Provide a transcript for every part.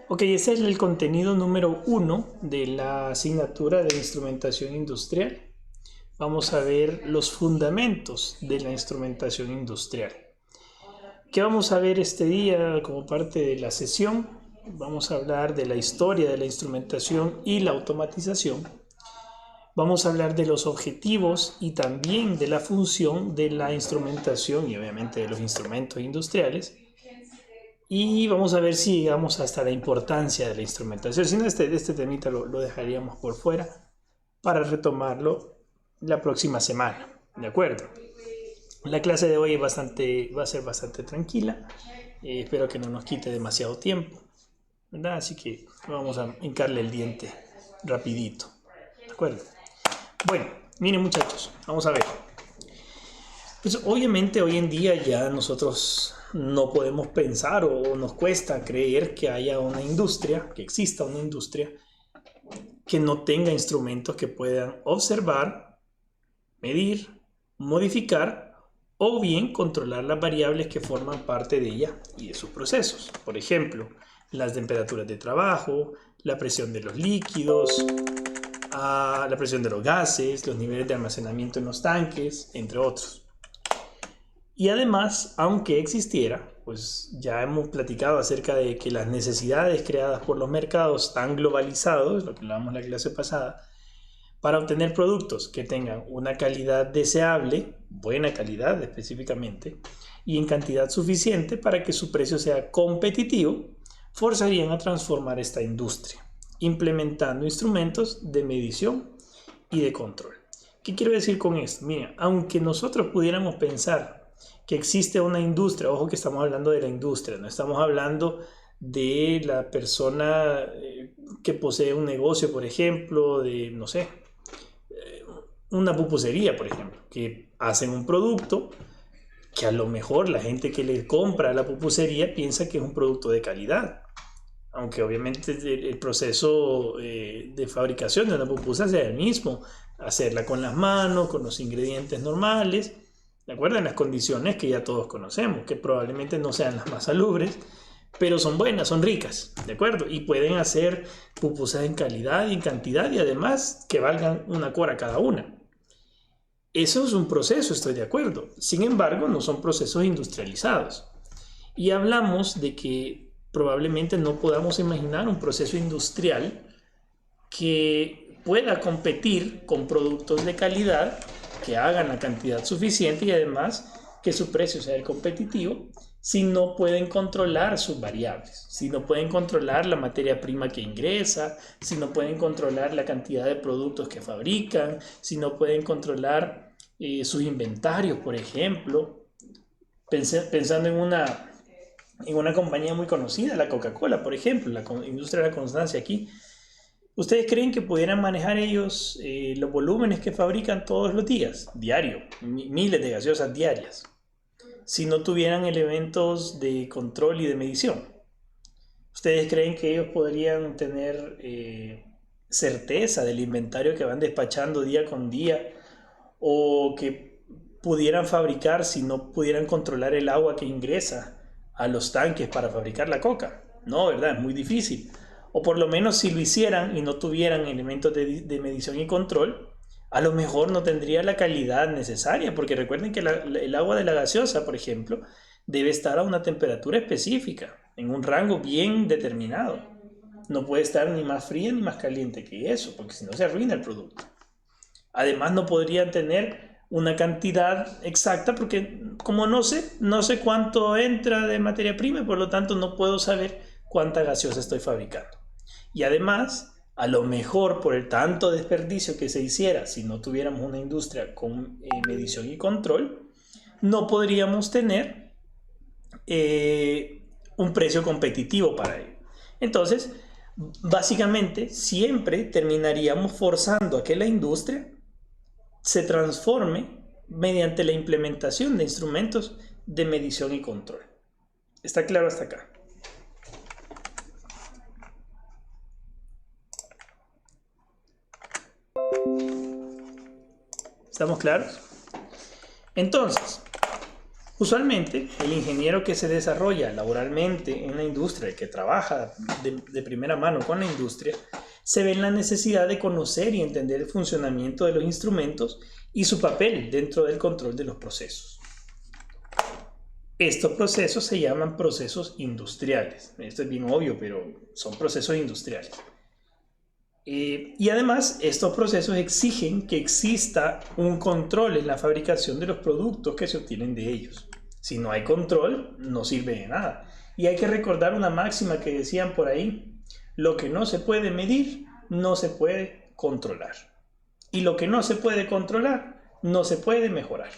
Ok, ese es el contenido número 1 de la asignatura de instrumentación industrial. Vamos a ver los fundamentos de la instrumentación industrial. ¿Qué vamos a ver este día como parte de la sesión? Vamos a hablar de la historia de la instrumentación y la automatización. Vamos a hablar de los objetivos y también de la función de la instrumentación y obviamente de los instrumentos industriales. Y vamos a ver si llegamos hasta la importancia de la instrumentación. Si no, este temita lo dejaríamos por fuera para retomarlo la próxima semana. ¿De acuerdo? La clase de hoy va a ser bastante tranquila. Espero que no nos quite demasiado tiempo, ¿verdad? Así que vamos a hincarle el diente rapidito. ¿De acuerdo? Bueno, miren muchachos, vamos a ver. Pues obviamente hoy en día ya nosotros no podemos pensar o nos cuesta creer que haya una industria, que exista una industria que no tenga instrumentos que puedan observar, medir, modificar o bien controlar las variables que forman parte de ella y de sus procesos. Por ejemplo, las temperaturas de trabajo, la presión de los líquidos, la presión de los gases, los niveles de almacenamiento en los tanques, entre otros. Y además, aunque existiera, pues ya hemos platicado acerca de que las necesidades creadas por los mercados tan globalizados, lo que hablábamos en la clase pasada, para obtener productos que tengan una calidad deseable, buena calidad específicamente, y en cantidad suficiente para que su precio sea competitivo, forzarían a transformar esta industria, implementando instrumentos de medición y de control. ¿Qué quiero decir con esto? Mira, aunque nosotros pudiéramos pensar que existe una industria, ojo que estamos hablando de la industria, no estamos hablando de la persona que posee un negocio, por ejemplo, de, no sé, una pupusería, por ejemplo, que hacen un producto que a lo mejor la gente que le compra a la pupusería piensa que es un producto de calidad. Aunque obviamente el proceso de fabricación de una pupusa sea el mismo, hacerla con las manos, con los ingredientes normales, ¿de acuerdo? En las condiciones que ya todos conocemos, que probablemente no sean las más salubres, pero son buenas, son ricas, ¿de acuerdo? Y pueden hacer pupusas en calidad y en cantidad y además que valgan una cora cada una. Eso es un proceso, estoy de acuerdo. Sin embargo, no son procesos industrializados. Y hablamos de que probablemente no podamos imaginar un proceso industrial que pueda competir con productos de calidad que hagan la cantidad suficiente y además que su precio sea el competitivo si no pueden controlar sus variables, si no pueden controlar la materia prima que ingresa, si no pueden controlar la cantidad de productos que fabrican, si no pueden controlar sus inventarios, por ejemplo. Pensando en una compañía muy conocida, la Coca-Cola, por ejemplo, la industria de la constancia aquí. ¿Ustedes creen que pudieran manejar ellos los volúmenes que fabrican todos los días, diario, miles de gaseosas diarias, si no tuvieran elementos de control y de medición? ¿Ustedes creen que ellos podrían tener certeza del inventario que van despachando día con día o que pudieran fabricar si no pudieran controlar el agua que ingresa a los tanques para fabricar la coca? No, ¿verdad? Es muy difícil. O por lo menos si lo hicieran y no tuvieran elementos de medición y control, a lo mejor no tendría la calidad necesaria, porque recuerden que el agua de la gaseosa, por ejemplo, debe estar a una temperatura específica, en un rango bien determinado. No puede estar ni más fría ni más caliente que eso, porque si no se arruina el producto. Además no podrían tener una cantidad exacta porque como no sé cuánto entra de materia prima y por lo tanto no puedo saber cuánta gaseosa estoy fabricando. Y además, a lo mejor por el tanto desperdicio que se hiciera si no tuviéramos una industria con medición y control, no podríamos tener un precio competitivo para ello. Entonces, básicamente, siempre terminaríamos forzando a que la industria se transforme mediante la implementación de instrumentos de medición y control. ¿Está claro hasta acá? ¿Estamos claros? Entonces, Usualmente, el ingeniero que se desarrolla laboralmente en la industria, el que trabaja de primera mano con la industria, se ve en la necesidad de conocer y entender el funcionamiento de los instrumentos y su papel dentro del control de los procesos. Estos procesos se llaman procesos industriales. Esto es bien obvio, pero son procesos industriales. Y además, estos procesos exigen que exista un control en la fabricación de los productos que se obtienen de ellos. Si no hay control, no sirve de nada. Y hay que recordar una máxima que decían por ahí: lo que no se puede medir, no se puede controlar. Y lo que no se puede controlar, no se puede mejorar.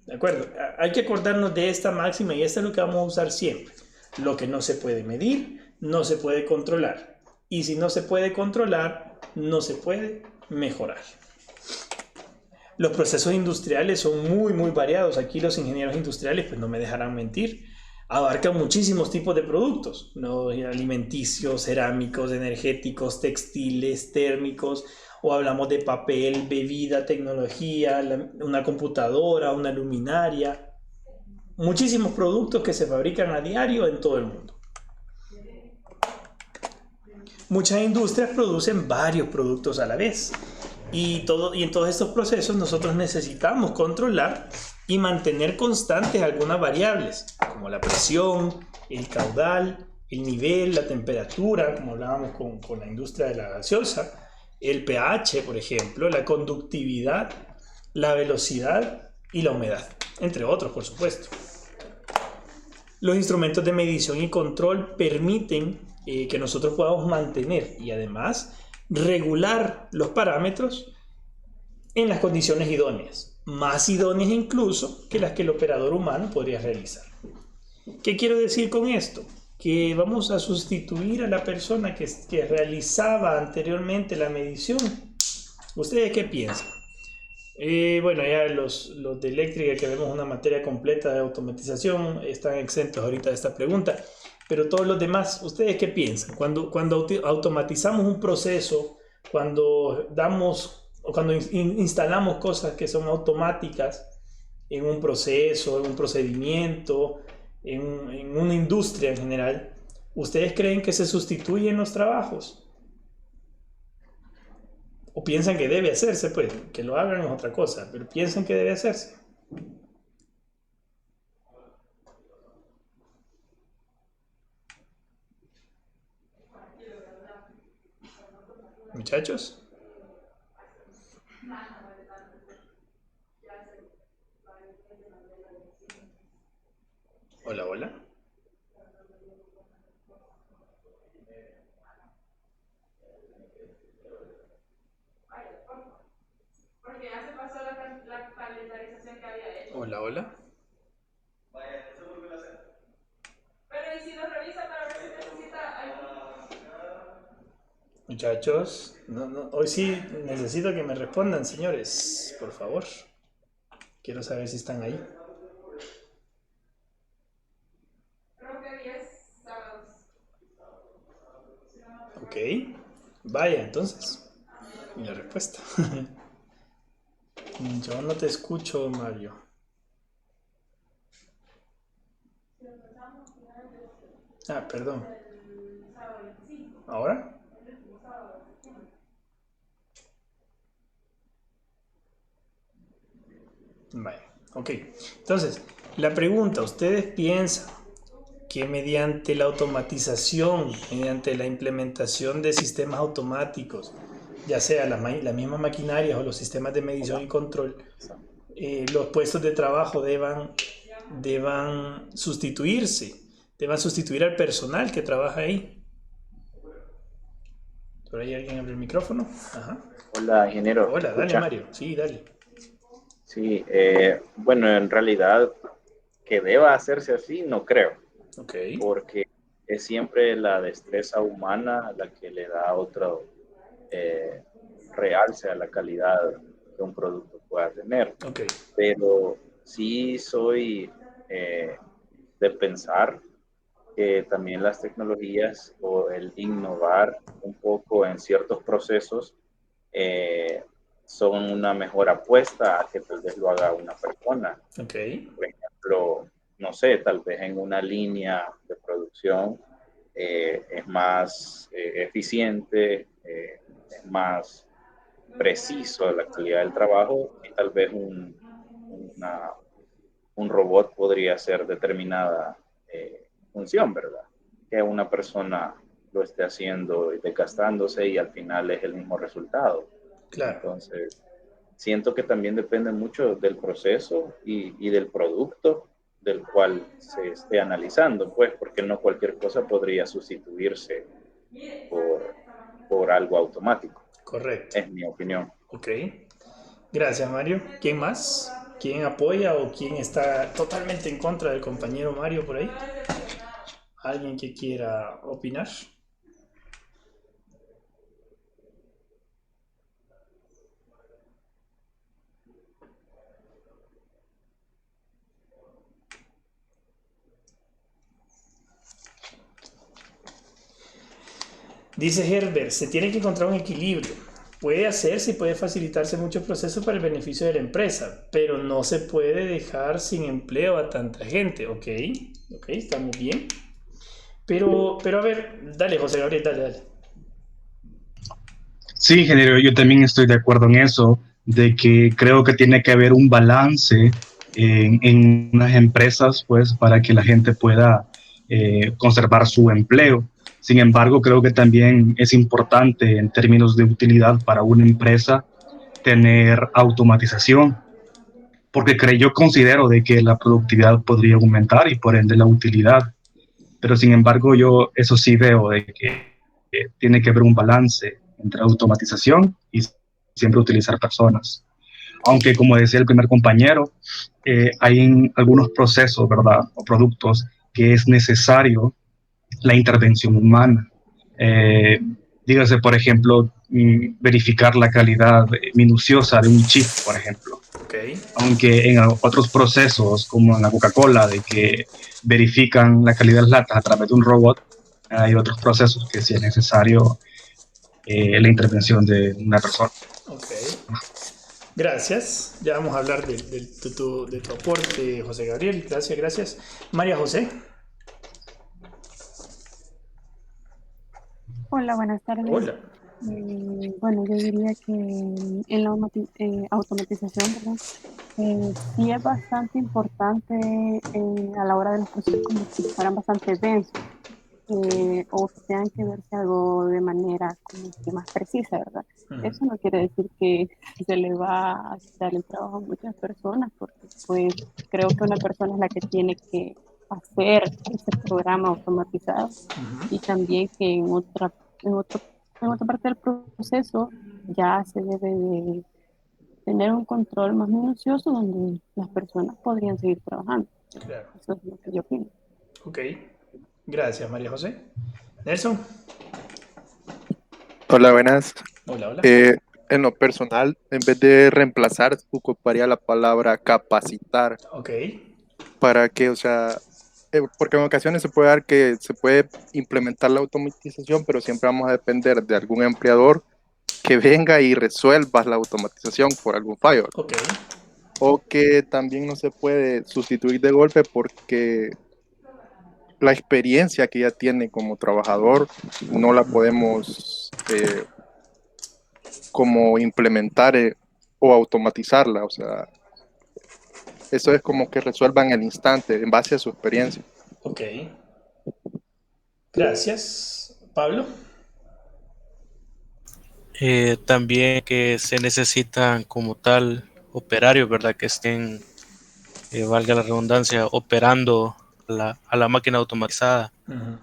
¿De acuerdo? Hay que acordarnos de esta máxima y esta es lo que vamos a usar siempre. Lo que no se puede medir, no se puede controlar. Y si no se puede controlar, no se puede mejorar. Los procesos industriales son muy variados. Aquí los ingenieros industriales pues no me dejarán mentir. Abarcan muchísimos tipos de productos, ¿no? Alimenticios, cerámicos, energéticos, textiles, térmicos, o hablamos de papel, bebida, tecnología, una computadora, una luminaria. Muchísimos productos que se fabrican a diario en todo el mundo. Muchas industrias producen varios productos a la vez. Y en todos estos procesos nosotros necesitamos controlar y mantener constantes algunas variables, como la presión, el caudal, el nivel, la temperatura, como hablábamos con la industria de la gaseosa, el pH, por ejemplo, la conductividad, la velocidad y la humedad, entre otros, por supuesto. Los instrumentos de medición y control permiten que nosotros podamos mantener y además regular los parámetros en las condiciones idóneas, más idóneas incluso que las que el operador humano podría realizar. ¿Qué quiero decir con esto? Que vamos a sustituir a la persona que realizaba anteriormente la medición. ¿Ustedes qué piensan? Bueno, ya los de eléctrica, que vemos una materia completa de automatización, están exentos ahorita de esta pregunta, pero todos los demás, ¿ustedes qué piensan? Cuando automatizamos un proceso, cuando instalamos cosas que son automáticas en un proceso, en un procedimiento, en una industria en general, ¿ustedes creen que se sustituyen los trabajos? O piensan que debe hacerse, pues, que lo hagan es otra cosa, pero piensan que debe hacerse. Muchachos. Hola, hola. Hola, hola. Pero ¿y si lo revisa para ver si necesita algo? Muchachos, hoy sí necesito que me respondan, señores, por favor. Quiero saber si están ahí. Creo que 10 sábados. Ok, vaya, entonces. Y la respuesta. Yo no te escucho, Mario. Ah, perdón. ¿Ahora? Vale, ok. Entonces, la pregunta: ¿ustedes piensan que mediante la automatización, mediante la implementación de sistemas automáticos, ya sea las mismas maquinarias o los sistemas de medición y control, los puestos de trabajo deban sustituirse, deban sustituir al personal que trabaja ahí? ¿Por ahí alguien abre el micrófono? Ajá. Hola, ingeniero. Hola, dale, Mario. Sí, dale. Sí, bueno, en realidad que deba hacerse así, no creo, Ok. porque es siempre la destreza humana la que le da otro realce a la calidad que un producto pueda tener. Ok. Pero sí soy de pensar que también las tecnologías o el innovar un poco en ciertos procesos eh, son una mejor apuesta a que tal vez lo haga una persona. Ok. Por ejemplo, no sé, tal vez en una línea de producción es más eficiente, es más preciso la calidad del trabajo y tal vez una, un robot podría hacer determinada función, ¿verdad? Que una persona lo esté haciendo y desgastándose y al final es el mismo resultado. Claro, Entonces, siento que también depende mucho del proceso y del producto del cual se esté analizando, pues, porque no cualquier cosa podría sustituirse por, por algo automático, correcto. es mi opinión. Ok. Gracias, Mario. ¿Quién más? ¿Quién apoya o quién está totalmente en contra del compañero Mario por ahí? ¿Alguien que quiera opinar? Dice Herbert, se tiene que encontrar un equilibrio. Puede hacerse y puede facilitarse muchos procesos para el beneficio de la empresa, pero no se puede dejar sin empleo a tanta gente. Ok, ok, está muy bien. Pero a ver, dale, José Gabriel, dale, dale. Sí, ingeniero, yo también estoy de acuerdo en eso, de que creo que tiene que haber un balance en las empresas, pues, para que la gente pueda conservar su empleo. Sin embargo, creo que también es importante en términos de utilidad para una empresa tener automatización, porque yo considero de que la productividad podría aumentar y por ende la utilidad. Pero sin embargo, yo eso sí veo de que tiene que haber un balance entre automatización y siempre utilizar personas. Aunque, como decía el primer compañero, hay en algunos procesos, ¿verdad? O productos que es necesario la intervención humana. Eh, dígase, por ejemplo, verificar la calidad minuciosa de un chip, por ejemplo. Ok, Aunque en otros procesos, como en la Coca-Cola, de que verifican la calidad de las latas a través de un robot, hay otros procesos que sí es necesario la intervención de una persona. ok. Gracias. Ya vamos a hablar de tu aporte, José Gabriel. Gracias, gracias. María José. Hola, buenas tardes. Hola. Bueno, yo diría que en la automatización, perdón, sí es bastante importante a la hora de los procesos como que fueran bastante densos o que tengan que verse algo de manera como que más precisa, ¿verdad? Ujú. Eso no quiere decir que se le va a quitar el trabajo a muchas personas, porque pues creo que una persona es la que tiene que hacer ese programa automatizado y también que en otro, en otra parte del proceso ya se debe de tener un control más minucioso donde las personas podrían seguir trabajando. Claro. Eso es lo que yo opino. Ok. Gracias, María José. Nelson. Hola, buenas. Hola, hola. Eh, en lo personal, en vez de reemplazar, ocuparía la palabra capacitar Ok. para que, o sea, porque en ocasiones se puede dar que se puede implementar la automatización, pero siempre vamos a depender de algún empleador que venga y resuelva la automatización por algún fallo. Ok. O que también no se puede sustituir de golpe porque la experiencia que ya tiene como trabajador no la podemos como implementar o automatizarla, o sea, eso es como que resuelvan el instante en base a su experiencia. Ok. Gracias. Pablo. También que se necesitan como tal operarios, ¿verdad? Que estén, valga la redundancia, operando a la máquina automatizada. Ujú.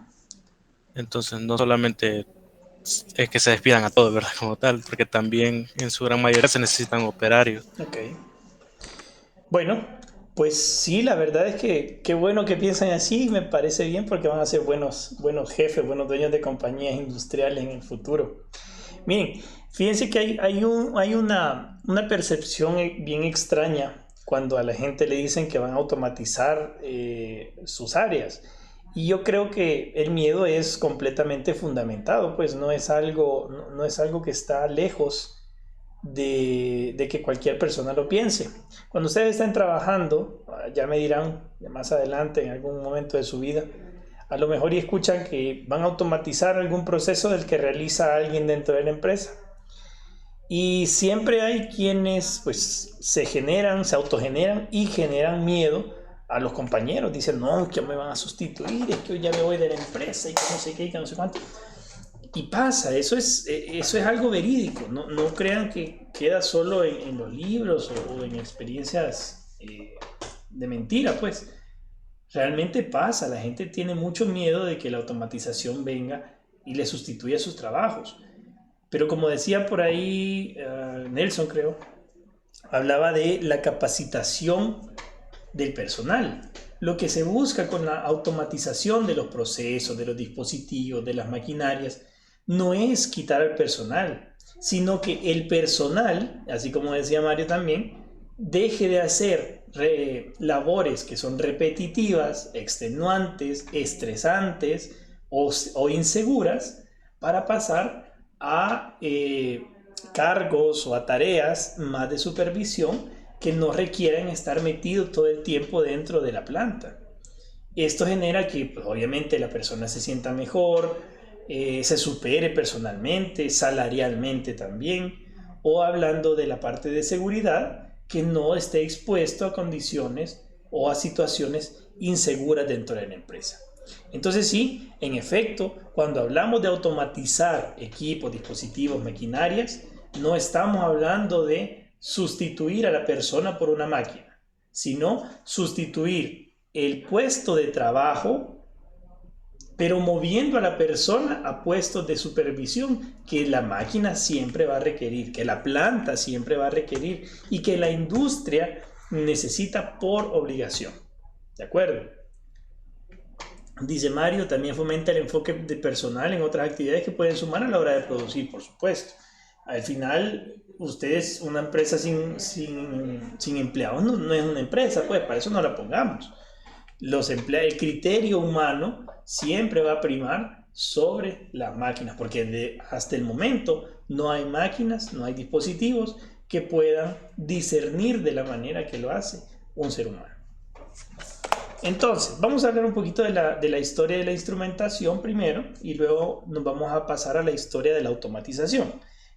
Entonces no solamente es que se despidan a todos, ¿verdad? Como tal, porque también en su gran mayoría se necesitan operarios. Ok. Bueno, pues sí, la verdad es que qué bueno que piensan así, me parece bien porque van a ser buenos jefes, buenos dueños de compañías industriales en el futuro. Miren, fíjense que hay una percepción bien extraña cuando a la gente le dicen que van a automatizar sus áreas. Y yo creo que el miedo es completamente fundamentado, pues no es algo que está lejos de que cualquier persona lo piense. Cuando ustedes están trabajando, ya me dirán más adelante en algún momento de su vida, a lo mejor y escuchan que van a automatizar algún proceso del que realiza alguien dentro de la empresa. Y siempre hay quienes pues se autogeneran y generan miedo a los compañeros. Dicen, no, que me van a sustituir, es que yo ya me voy de la empresa y que no sé qué y que no sé cuánto. Y pasa, eso es algo verídico. No crean que queda solo en los libros o en experiencias de mentira, pues. Realmente pasa, la gente tiene mucho miedo de que la automatización venga y le sustituya sus trabajos. Pero como decía por ahí Nelson, creo, hablaba de la capacitación del personal. Lo que se busca con la automatización de los procesos, de los dispositivos, de las maquinarias, no es quitar al personal, sino que el personal, así como decía Mario también, deje de hacer labores que son repetitivas, extenuantes, estresantes o inseguras para pasar a cargos o a tareas más de supervisión que no requieren estar metido todo el tiempo dentro de la planta. Esto genera que pues, obviamente la persona se sienta mejor, se supere personalmente, salarialmente también, o hablando de la parte de seguridad, que no esté expuesto a condiciones o a situaciones inseguras dentro de la empresa. Entonces sí, en efecto, cuando hablamos de automatizar equipos, dispositivos, maquinarias, no estamos hablando de sustituir a la persona por una máquina, sino sustituir el puesto de trabajo, pero moviendo a la persona a puestos de supervisión que la máquina siempre va a requerir, que la planta siempre va a requerir y que la industria necesita por obligación. ¿De acuerdo? Dice Mario, también fomenta el enfoque de personal en otras actividades que pueden sumar a la hora de producir, por supuesto. Al final, ustedes, una empresa sin empleados no es una empresa, pues para eso no la pongamos. El criterio humano siempre va a primar sobre las máquinas, porque hasta el momento no hay máquinas, no hay dispositivos que puedan discernir de la manera que lo hace un ser humano. Entonces, vamos a hablar un poquito de la historia de la instrumentación primero y luego nos vamos a pasar a la historia de la automatización,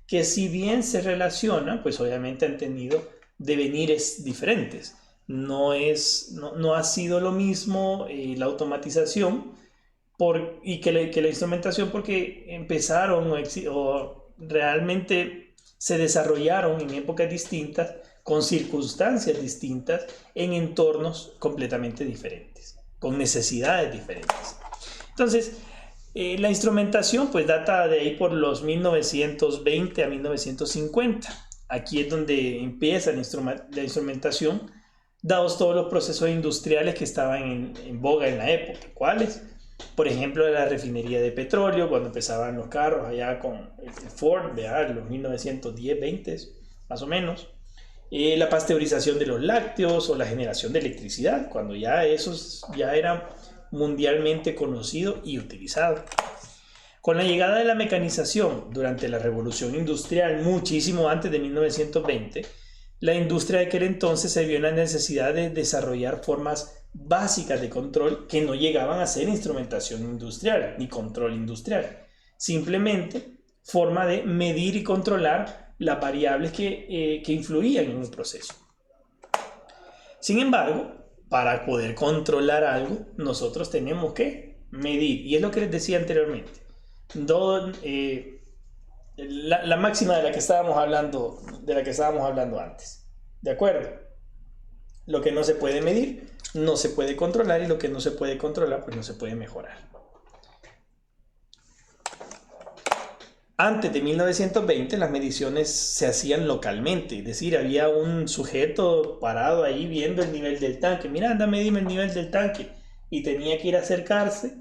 que si bien se relaciona, pues obviamente han tenido devenires diferentes. No ha sido lo mismo la automatización y que la instrumentación, porque empezaron o realmente se desarrollaron en épocas distintas, con circunstancias distintas, en entornos completamente diferentes, con necesidades diferentes. Entonces, la instrumentación pues data de ahí por los 1920 a 1950. Aquí es donde empieza la instrumentación, dados todos los procesos industriales que estaban en boga en la época. ¿Cuáles? Por ejemplo, la refinería de petróleo, cuando empezaban los carros allá con el Ford, los 1910, 20 más o menos. La pasteurización de los lácteos o la generación de electricidad, cuando ya eso ya era mundialmente conocido y utilizado. Con la llegada de la mecanización durante la revolución industrial, muchísimo antes de 1920, la industria de aquel entonces se vio en la necesidad de desarrollar formas básicas de control que no llegaban a ser instrumentación industrial ni control industrial, simplemente forma de medir y controlar las variables que influían en un proceso. Sin embargo, para poder controlar algo, nosotros tenemos que medir, y es lo que les decía anteriormente. La máxima de la que estábamos hablando antes. ¿De acuerdo? Lo que no se puede medir, no se puede controlar, y lo que no se puede controlar, pues no se puede mejorar. Antes de 1920 las mediciones se hacían localmente, es decir, había un sujeto parado ahí viendo el nivel del tanque. Mira, anda, medime el nivel del tanque. Y tenía que ir a acercarse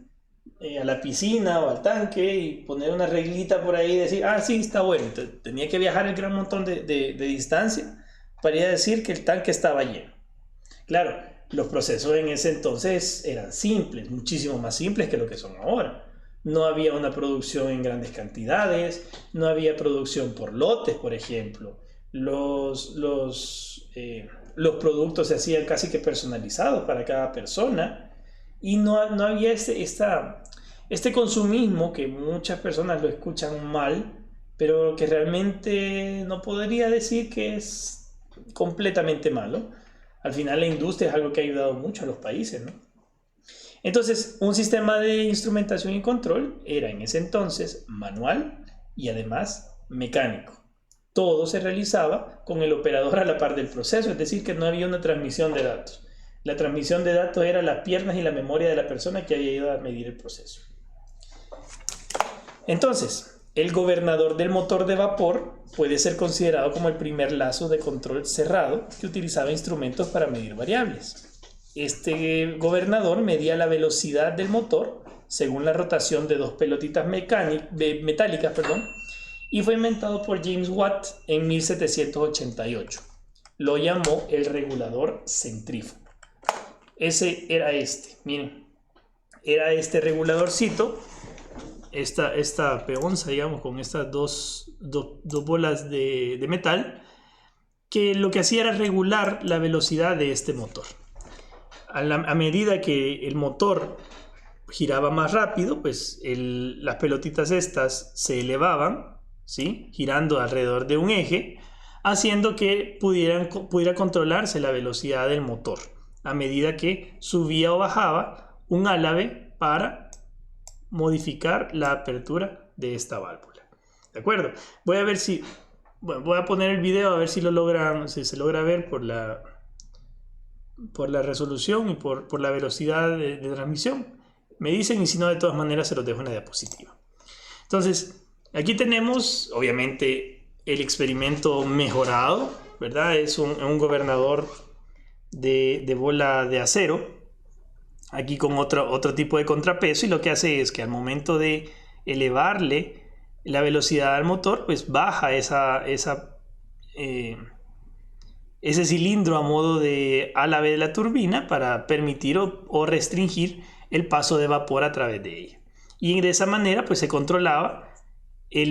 a la piscina o al tanque y poner una reglita por ahí y decir, ah, sí, está bueno. Entonces, tenía que viajar el gran montón de distancia para ir a decir que el tanque estaba lleno. Claro, los procesos en ese entonces eran simples, muchísimo más simples que lo que son ahora. No había una producción en grandes cantidades, no había producción por lotes, por ejemplo. los productos se hacían casi que personalizados para cada persona y no había este consumismo que muchas personas lo escuchan mal, pero que realmente no podría decir que es completamente malo. Al final la industria es algo que ha ayudado mucho a los países, ¿no? Entonces, un sistema de instrumentación y control era en ese entonces manual y además mecánico. Todo se realizaba con el operador a la par del proceso, es decir, que no había una transmisión de datos. La transmisión de datos era las piernas y la memoria de la persona que había ido a medir el proceso. Entonces, el gobernador del motor de vapor puede ser considerado como el primer lazo de control cerrado que utilizaba instrumentos para medir variables. Este gobernador medía la velocidad del motor según la rotación de dos pelotitas metálicas, y fue inventado por James Watt en 1788. Lo llamó el regulador centrífugo. Ese era miren, era este reguladorcito, esta peonza, digamos, con estas dos bolas de metal, que lo que hacía era regular la velocidad de este motor. A medida que el motor giraba más rápido, pues las pelotitas estas se elevaban, ¿sí? Girando alrededor de un eje, haciendo que pudiera controlarse la velocidad del motor a medida que subía o bajaba un álave para modificar la apertura de esta válvula. ¿De acuerdo? Voy a poner el video a ver si se logra ver por la resolución y por la velocidad de transmisión. Me dicen, y si no, de todas maneras se los dejo en la diapositiva. Entonces, aquí tenemos, obviamente, el experimento mejorado, ¿verdad? Es un gobernador de bola de acero, aquí con otro tipo de contrapeso, y lo que hace es que al momento de elevarle la velocidad al motor, pues baja ese cilindro a modo de álave de la turbina para permitir o restringir el paso de vapor a través de ella. Y de esa manera pues se controlaba la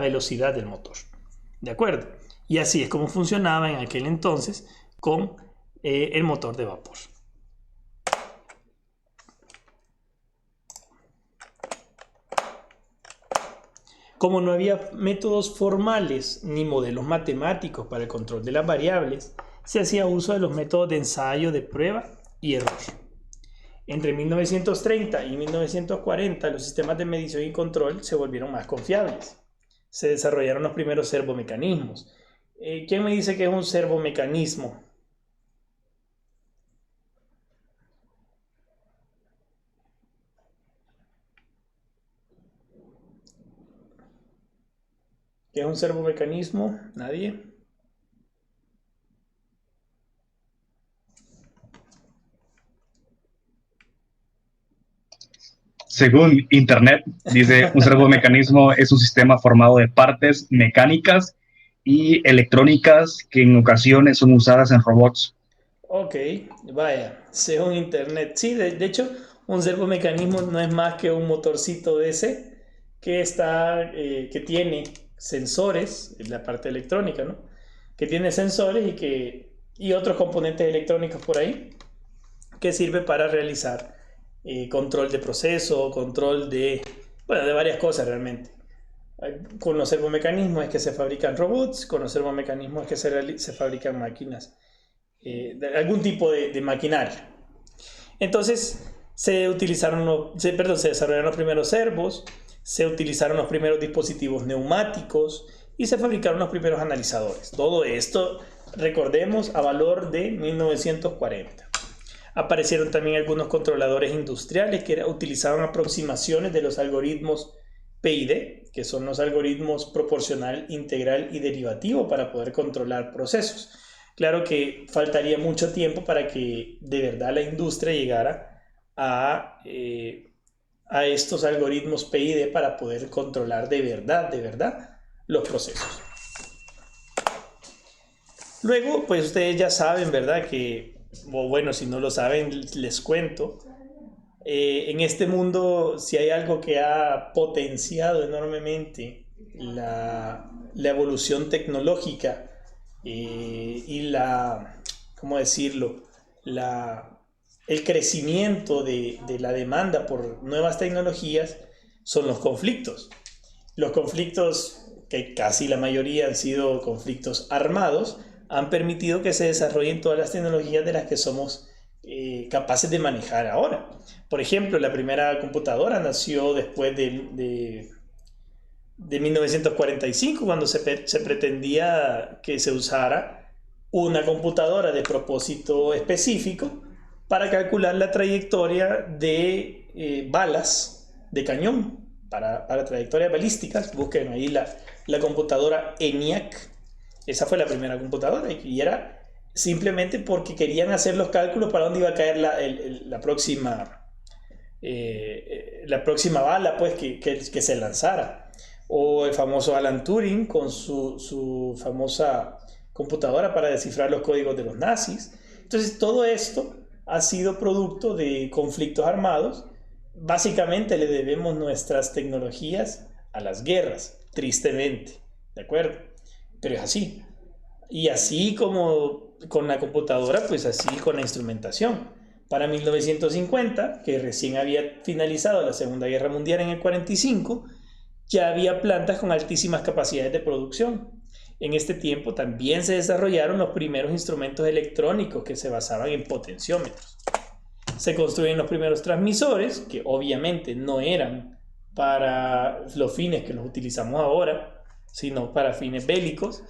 velocidad del motor. ¿De acuerdo? Y así es como funcionaba en aquel entonces con el motor de vapor. Como no había métodos formales ni modelos matemáticos para el control de las variables, se hacía uso de los métodos de ensayo, de prueba y error. Entre 1930 y 1940, los sistemas de medición y control se volvieron más confiables. Se desarrollaron los primeros servomecanismos. ¿Quién me dice que es un servomecanismo? ¿Qué es un servomecanismo? ¿Nadie? Según Internet, dice, un servomecanismo es un sistema formado de partes mecánicas y electrónicas que en ocasiones son usadas en robots. Ok, vaya, según Internet. Sí, de hecho, un servomecanismo no es más que un motorcito DC que tiene sensores, en la parte electrónica, ¿no? Que tiene sensores y otros componentes electrónicos por ahí que sirve para realizar control de proceso, control de varias cosas realmente. Con los servomecanismos es que se fabrican robots, con los servomecanismos es que se fabrican máquinas, algún tipo de maquinaria. Entonces se desarrollaron los primeros servos, se utilizaron los primeros dispositivos neumáticos y se fabricaron los primeros analizadores. Todo esto, recordemos, a valor de 1940. Aparecieron también algunos controladores industriales que utilizaban aproximaciones de los algoritmos PID, que son los algoritmos proporcional, integral y derivativo para poder controlar procesos. Claro que faltaría mucho tiempo para que de verdad la industria llegara a estos algoritmos PID para poder controlar de verdad los procesos. Luego, pues ustedes ya saben, ¿verdad? Si no lo saben, les cuento. En este mundo, si hay algo que ha potenciado enormemente la evolución tecnológica y ¿cómo decirlo? El crecimiento de la demanda por nuevas tecnologías son los conflictos. Los conflictos, que casi la mayoría han sido conflictos armados, han permitido que se desarrollen todas las tecnologías de las que somos capaces de manejar ahora. Por ejemplo, la primera computadora nació después de 1945, cuando se pretendía que se usara una computadora de propósito específico para calcular la trayectoria de balas de cañón, para trayectorias balísticas. Busquen ahí la computadora ENIAC. Esa fue la primera computadora y era simplemente porque querían hacer los cálculos para dónde iba a caer la próxima bala, pues, que se lanzara. O el famoso Alan Turing con su famosa computadora para descifrar los códigos de los nazis. Entonces, todo esto ha sido producto de conflictos armados. Básicamente le debemos nuestras tecnologías a las guerras, tristemente, ¿de acuerdo? Pero es así. Y así como con la computadora, pues así con la instrumentación. Para 1950, que recién había finalizado la Segunda Guerra Mundial en el 45, ya había plantas con altísimas capacidades de producción. En este tiempo también se desarrollaron los primeros instrumentos electrónicos que se basaban en potenciómetros. Se construyen los primeros transmisores, que obviamente no eran para los fines que los utilizamos ahora, sino para fines bélicos,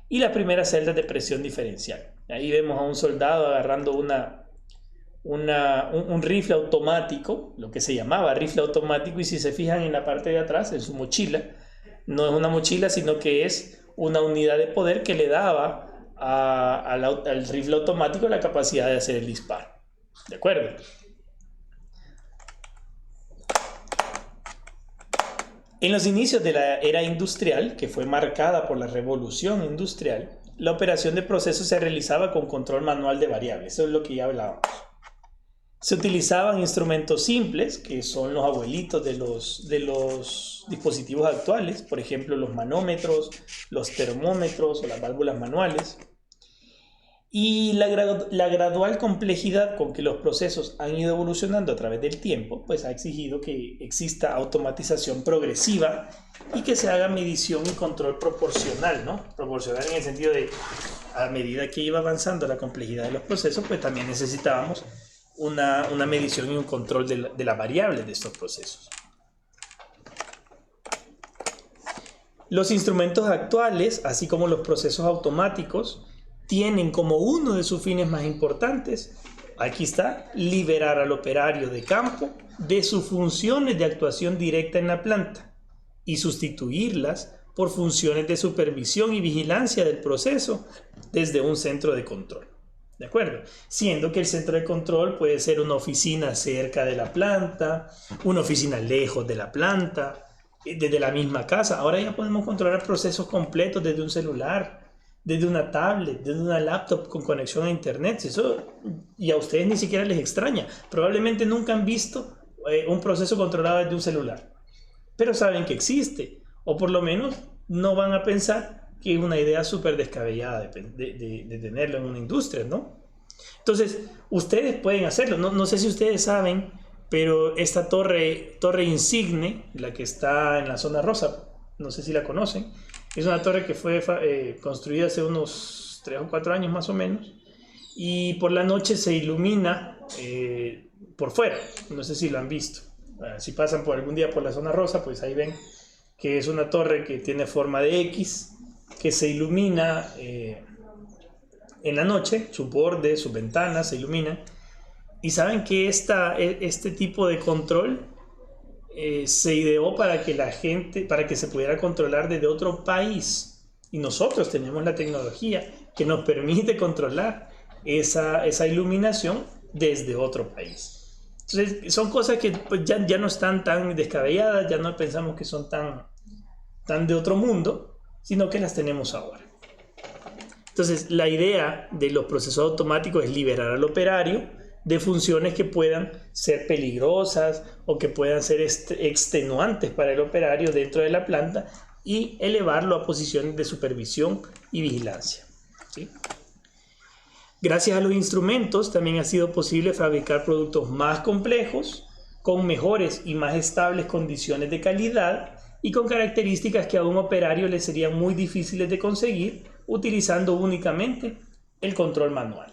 y las primeras celdas de presión diferencial. Ahí vemos a un soldado agarrando un rifle automático, lo que se llamaba rifle automático, y si se fijan en la parte de atrás, en su mochila, no es una mochila, sino que es una unidad de poder que le daba al rifle automático la capacidad de hacer el disparo. ¿De acuerdo? En los inicios de la era industrial, que fue marcada por la revolución industrial, la operación de procesos se realizaba con control manual de variables. Eso es lo que ya hablábamos. Se utilizaban instrumentos simples, que son los abuelitos de los dispositivos actuales, por ejemplo, los manómetros, los termómetros o las válvulas manuales. Y la gradual complejidad con que los procesos han ido evolucionando a través del tiempo, pues ha exigido que exista automatización progresiva y que se haga medición y control proporcional, ¿no? Proporcional en el sentido de, a medida que iba avanzando la complejidad de los procesos, pues también necesitábamos una medición y un control de las variables de estos procesos. Los instrumentos actuales, así como los procesos automáticos, tienen como uno de sus fines más importantes, aquí está, liberar al operario de campo de sus funciones de actuación directa en la planta y sustituirlas por funciones de supervisión y vigilancia del proceso desde un centro de control. ¿De acuerdo? Siendo que el centro de control puede ser una oficina cerca de la planta, una oficina lejos de la planta, desde la misma casa. Ahora ya podemos controlar procesos completos desde un celular, desde una tablet, desde una laptop con conexión a internet. Eso, y a ustedes ni siquiera les extraña. Probablemente nunca han visto un proceso controlado desde un celular, pero saben que existe, o por lo menos no van a pensar que es una idea súper descabellada de tenerlo en una industria, ¿no? Entonces, ustedes pueden hacerlo. No sé si ustedes saben, pero esta torre insigne, la que está en la zona rosa, no sé si la conocen, es una torre que fue construida hace unos 3 o 4 años más o menos, y por la noche se ilumina por fuera. No sé si lo han visto. Si pasan por algún día por la zona rosa, pues ahí ven que es una torre que tiene forma de X, que se ilumina en la noche, su borde, sus ventanas se iluminan. Y saben que este tipo de control se ideó para que se pudiera controlar desde otro país. Y nosotros tenemos la tecnología que nos permite controlar esa iluminación desde otro país. Entonces, son cosas que pues, ya no están tan descabelladas, ya no pensamos que son tan de otro mundo, sino que las tenemos ahora. Entonces, la idea de los procesos automáticos es liberar al operario de funciones que puedan ser peligrosas o que puedan ser extenuantes para el operario dentro de la planta, y elevarlo a posiciones de supervisión y vigilancia, ¿sí? Gracias a los instrumentos también ha sido posible fabricar productos más complejos, con mejores y más estables condiciones de calidad y con características que a un operario le serían muy difíciles de conseguir utilizando únicamente el control manual.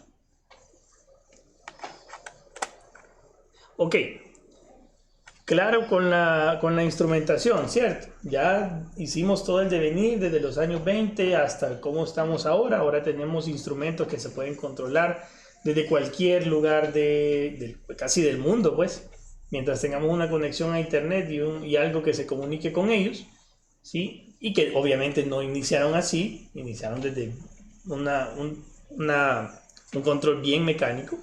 Ok, claro con la instrumentación, ¿cierto? Ya hicimos todo el devenir desde los años 20 hasta cómo estamos ahora. Ahora tenemos instrumentos que se pueden controlar desde cualquier lugar casi del mundo, pues, mientras tengamos una conexión a internet y algo que se comunique con ellos, ¿sí? Y que obviamente no iniciaron así, iniciaron desde un control bien mecánico,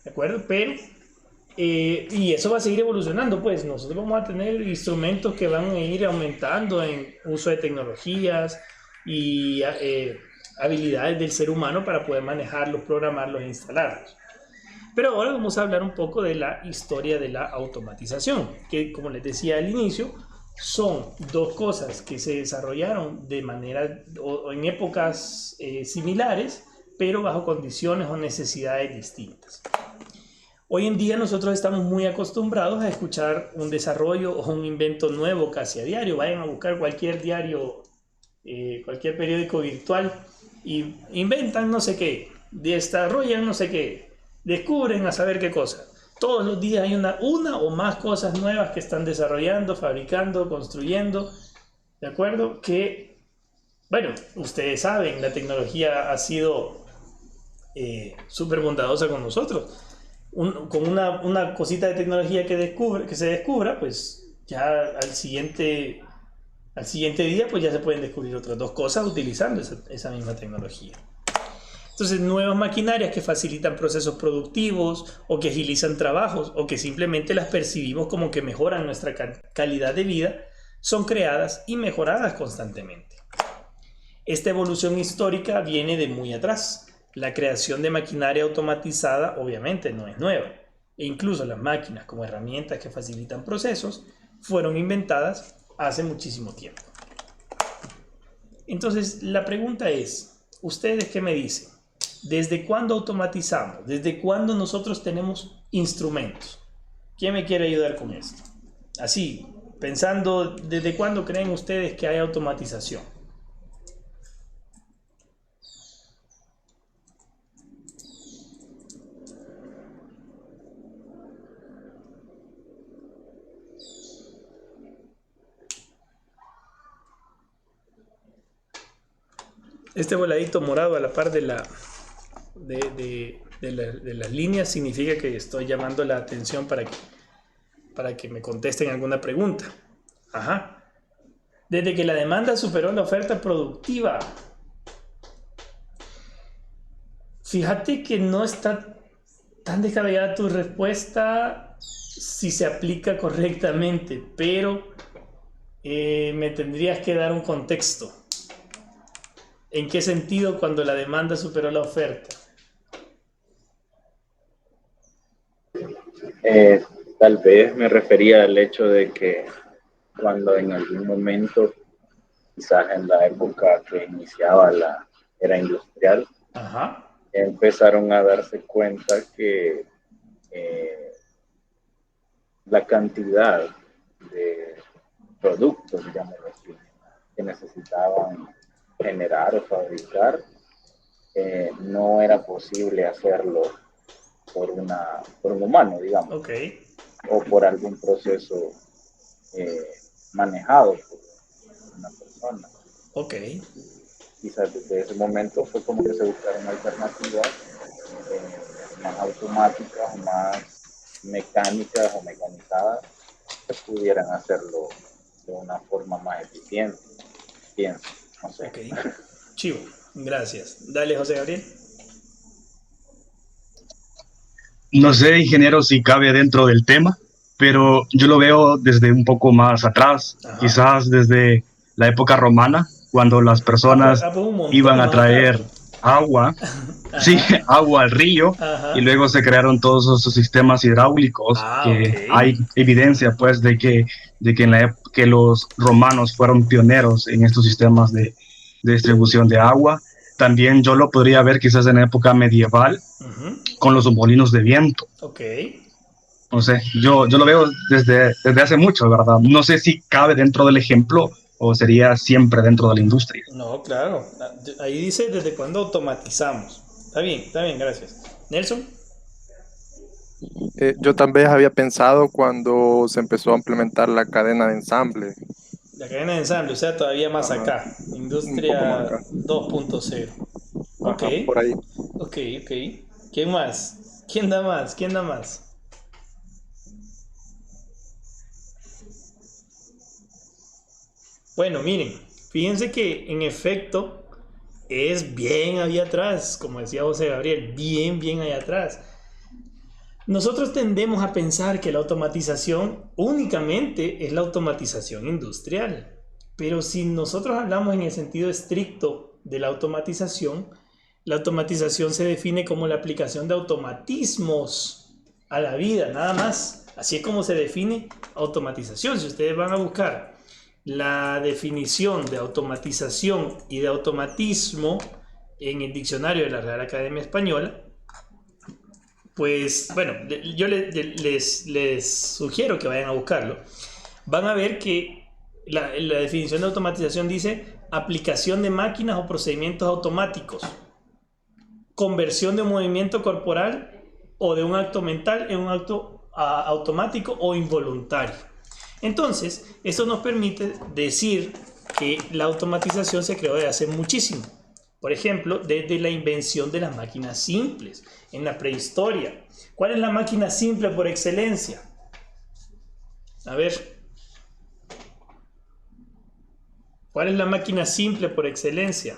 ¿de acuerdo? Pero y eso va a seguir evolucionando, pues nosotros vamos a tener instrumentos que van a ir aumentando en uso de tecnologías y habilidades del ser humano para poder manejarlos, programarlos e instalarlos. Pero ahora vamos a hablar un poco de la historia de la automatización, que como les decía al inicio, son dos cosas que se desarrollaron de manera o en épocas similares, pero bajo condiciones o necesidades distintas. Hoy en día nosotros estamos muy acostumbrados a escuchar un desarrollo o un invento nuevo casi a diario. Vayan a buscar cualquier diario, cualquier periódico virtual y inventan no sé qué, desarrollan no sé qué, descubren a saber qué cosa. Todos los días hay una o más cosas nuevas que están desarrollando, fabricando, construyendo, ¿de acuerdo? Que, bueno, ustedes saben, la tecnología ha sido súper bondadosa con nosotros. Con una cosita de tecnología que se descubra, pues ya al siguiente día pues ya se pueden descubrir otras dos cosas utilizando esa misma tecnología. Entonces, nuevas maquinarias que facilitan procesos productivos o que agilizan trabajos o que simplemente las percibimos como que mejoran nuestra calidad de vida son creadas y mejoradas constantemente. Esta evolución histórica viene de muy atrás. La creación de maquinaria automatizada obviamente no es nueva, e incluso las máquinas como herramientas que facilitan procesos fueron inventadas hace muchísimo tiempo. Entonces la pregunta es, ¿ustedes qué me dicen? ¿Desde cuándo automatizamos? ¿Desde cuándo nosotros tenemos instrumentos? ¿Quién me quiere ayudar con esto? Así, pensando, ¿desde cuándo creen ustedes que hay automatización? Este voladito morado a la par de las líneas significa que estoy llamando la atención para que me contesten alguna pregunta. Ajá. Desde que la demanda superó la oferta productiva. Fíjate que no está tan descabellada tu respuesta si se aplica correctamente, pero me tendrías que dar un contexto. ¿En qué sentido cuando la demanda superó la oferta? Tal vez me refería al hecho de que cuando en algún momento, quizás en la época que iniciaba la era industrial, Ajá. Empezaron a darse cuenta que la cantidad de productos, digámoslo así, que necesitaban generar o fabricar, no era posible hacerlo por un humano, digamos, Okay. o por algún proceso manejado por una persona. Okay. Quizás desde ese momento fue como que se buscaron alternativas más automáticas, más mecánicas o mecanizadas que pudieran hacerlo de una forma más eficiente, pienso. No sé. Ok, chivo, gracias. Dale, José Gabriel. No sé, ingeniero, si cabe dentro del tema, pero yo lo veo desde un poco más atrás, Ajá. quizás desde la época romana, cuando las personas Un montón iban a más traer atrás. agua, Ajá. sí, agua al río, Ajá. y luego se crearon todos esos sistemas hidráulicos que Ok. hay evidencia, pues, de que que los romanos fueron pioneros en estos sistemas de distribución de agua. También yo lo podría ver quizás en época medieval con los molinos de viento. Ok. No sé, yo lo veo desde hace mucho, ¿verdad? No sé si cabe dentro del ejemplo o sería siempre dentro de la industria. No, claro. Ahí dice desde cuándo automatizamos. Está bien, gracias. Nelson. Yo también había pensado cuando se empezó a implementar la cadena de ensamble. La cadena de ensamble, o sea, todavía más Ajá. acá. Un poco más Industria acá. 2.0. Ok, Ajá, por ahí. ok. ¿Quién más? ¿Quién da más? ¿Quién da más? Bueno, miren, fíjense que en efecto es bien allá atrás, como decía José Gabriel, bien allá atrás. Nosotros tendemos a pensar que la automatización únicamente es la automatización industrial, pero si nosotros hablamos en el sentido estricto de la automatización se define como la aplicación de automatismos a la vida, nada más. Así es como se define automatización. Si ustedes van a buscar la definición de automatización y de automatismo en el diccionario de la Real Academia Española, pues bueno, yo les sugiero que vayan a buscarlo. Van a ver que la definición de automatización dice aplicación de máquinas o procedimientos automáticos, conversión de un movimiento corporal o de un acto mental en un acto automático o involuntario. Entonces, esto nos permite decir que la automatización se creó desde hace muchísimo. Por ejemplo, desde la invención de las máquinas simples en la prehistoria. ¿Cuál es la máquina simple por excelencia? A ver. ¿Cuál es la máquina simple por excelencia?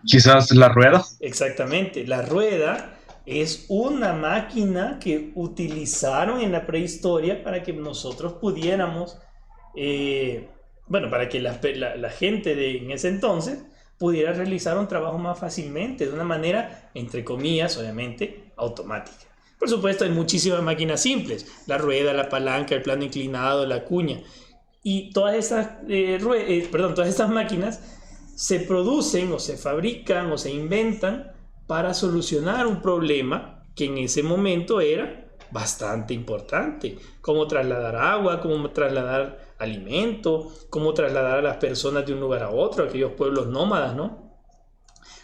Quizás la rueda. Exactamente, la rueda es una máquina que utilizaron en la prehistoria para que nosotros pudiéramos, para que la gente en ese entonces pudiera realizar un trabajo más fácilmente, de una manera, entre comillas, obviamente, automática. Por supuesto, hay muchísimas máquinas simples, la rueda, la palanca, el plano inclinado, la cuña, y todas estas máquinas se producen o se fabrican o se inventan para solucionar un problema que en ese momento era bastante importante, como trasladar agua, como trasladar alimento, como trasladar a las personas de un lugar a otro, aquellos pueblos nómadas, ¿no?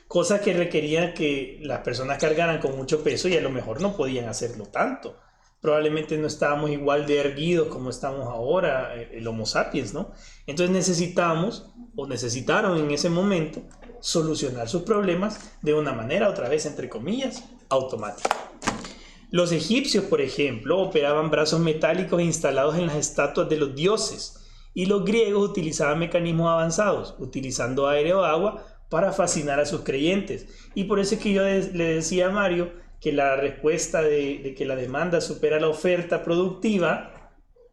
Cosas que requerían que las personas cargaran con mucho peso y a lo mejor no podían hacerlo tanto. Probablemente no estábamos igual de erguidos como estamos ahora, el Homo sapiens, ¿no? Entonces necesitaron en ese momento solucionar sus problemas de una manera, otra vez, entre comillas, automática. Los egipcios, por ejemplo, operaban brazos metálicos instalados en las estatuas de los dioses, y los griegos utilizaban mecanismos avanzados, utilizando aire o agua para fascinar a sus creyentes. Y por eso es que yo le decía a Mario que la respuesta de que la demanda supera la oferta productiva,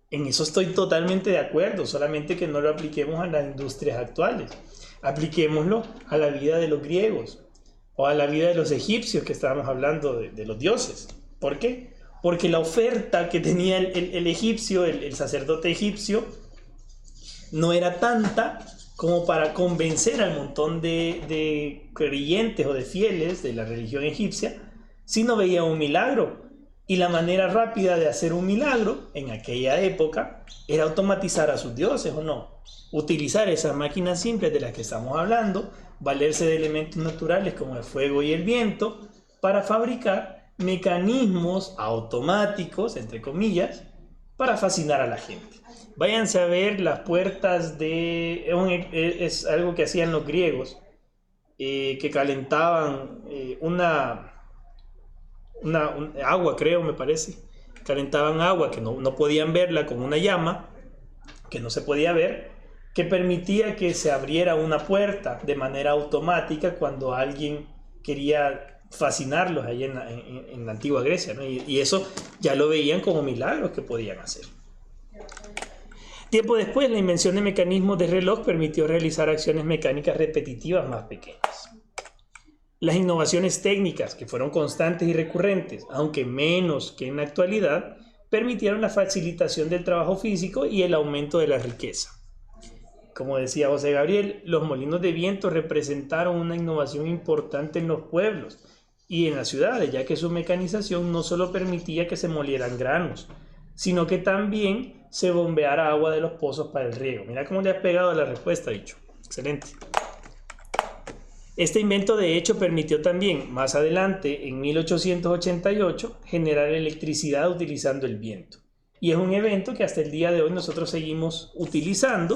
en eso estoy totalmente de acuerdo, solamente que no lo apliquemos a las industrias actuales. Apliquémoslo a la vida de los griegos o a la vida de los egipcios, que estábamos hablando de los dioses. ¿Por qué? Porque la oferta que tenía el egipcio, el sacerdote egipcio, no era tanta como para convencer al montón de creyentes o de fieles de la religión egipcia, si no veía un milagro. Y la manera rápida de hacer un milagro en aquella época era automatizar a sus dioses, ¿o no? Utilizar esas máquinas simples de las que estamos hablando, valerse de elementos naturales como el fuego y el viento, para fabricar mecanismos automáticos, entre comillas, para fascinar a la gente. Váyanse a ver las puertas es algo que hacían los griegos, que calentaban agua, creo, me parece. Calentaban agua que no podían verla, con una llama que no se podía ver, que permitía que se abriera una puerta de manera automática cuando alguien quería fascinarlos ahí en la antigua Grecia, ¿no? Y eso ya lo veían como milagros que podían hacer. Tiempo después, la invención de mecanismos de reloj permitió realizar acciones mecánicas repetitivas más pequeñas. Las innovaciones técnicas, que fueron constantes y recurrentes, aunque menos que en la actualidad, permitieron la facilitación del trabajo físico y el aumento de la riqueza. Como decía José Gabriel, los molinos de viento representaron una innovación importante en los pueblos y en las ciudades, ya que su mecanización no solo permitía que se molieran granos, sino que también se bombeara agua de los pozos para el riego. Mira cómo le has pegado a la respuesta, dicho. Excelente. Este invento de hecho permitió también, más adelante, en 1888, generar electricidad utilizando el viento. Y es un evento que hasta el día de hoy nosotros seguimos utilizando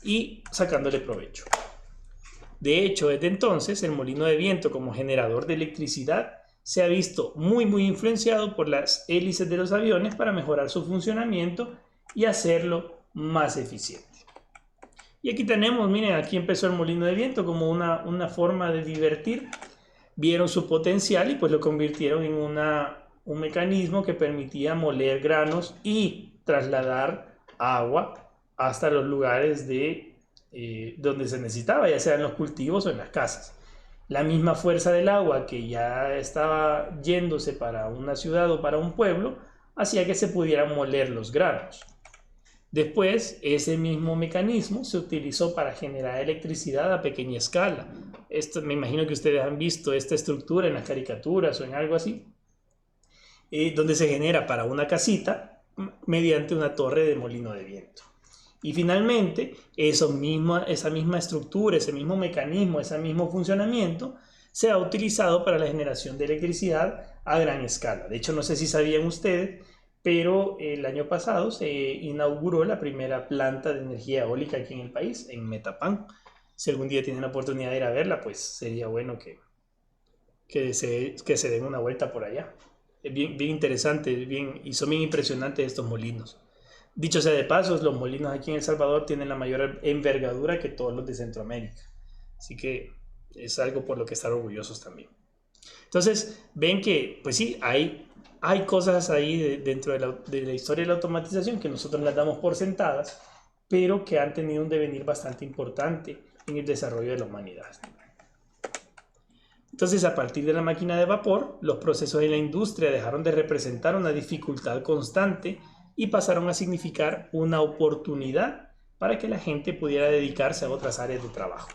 y sacándole provecho. De hecho, desde entonces, el molino de viento como generador de electricidad se ha visto muy influenciado por las hélices de los aviones para mejorar su funcionamiento y hacerlo más eficiente. Y aquí tenemos, miren, aquí empezó el molino de viento como una forma de divertir. Vieron su potencial y pues lo convirtieron en un mecanismo que permitía moler granos y trasladar agua hasta los lugares donde se necesitaba, ya sea en los cultivos o en las casas. La misma fuerza del agua que ya estaba yéndose para una ciudad o para un pueblo hacía que se pudieran moler los granos. Después, ese mismo mecanismo se utilizó para generar electricidad a pequeña escala. Esto, me imagino que ustedes han visto esta estructura en las caricaturas o en algo así, donde se genera para una casita mediante una torre de molino de viento. Y finalmente, esa misma estructura, ese mismo mecanismo, ese mismo funcionamiento se ha utilizado para la generación de electricidad a gran escala. De hecho, no sé si sabían ustedes, pero el año pasado se inauguró la primera planta de energía eólica aquí en el país, en Metapán. Si algún día tienen la oportunidad de ir a verla, pues sería bueno que se den una vuelta por allá. Es bien interesante, y son bien impresionantes estos molinos. Dicho sea de paso, los molinos aquí en El Salvador tienen la mayor envergadura que todos los de Centroamérica. Así que es algo por lo que estar orgullosos también. Entonces, ven que, pues sí, hay cosas ahí dentro de la historia de la automatización que nosotros las damos por sentadas, pero que han tenido un devenir bastante importante en el desarrollo de la humanidad. Entonces, a partir de la máquina de vapor, los procesos de la industria dejaron de representar una dificultad constante y pasaron a significar una oportunidad para que la gente pudiera dedicarse a otras áreas de trabajo.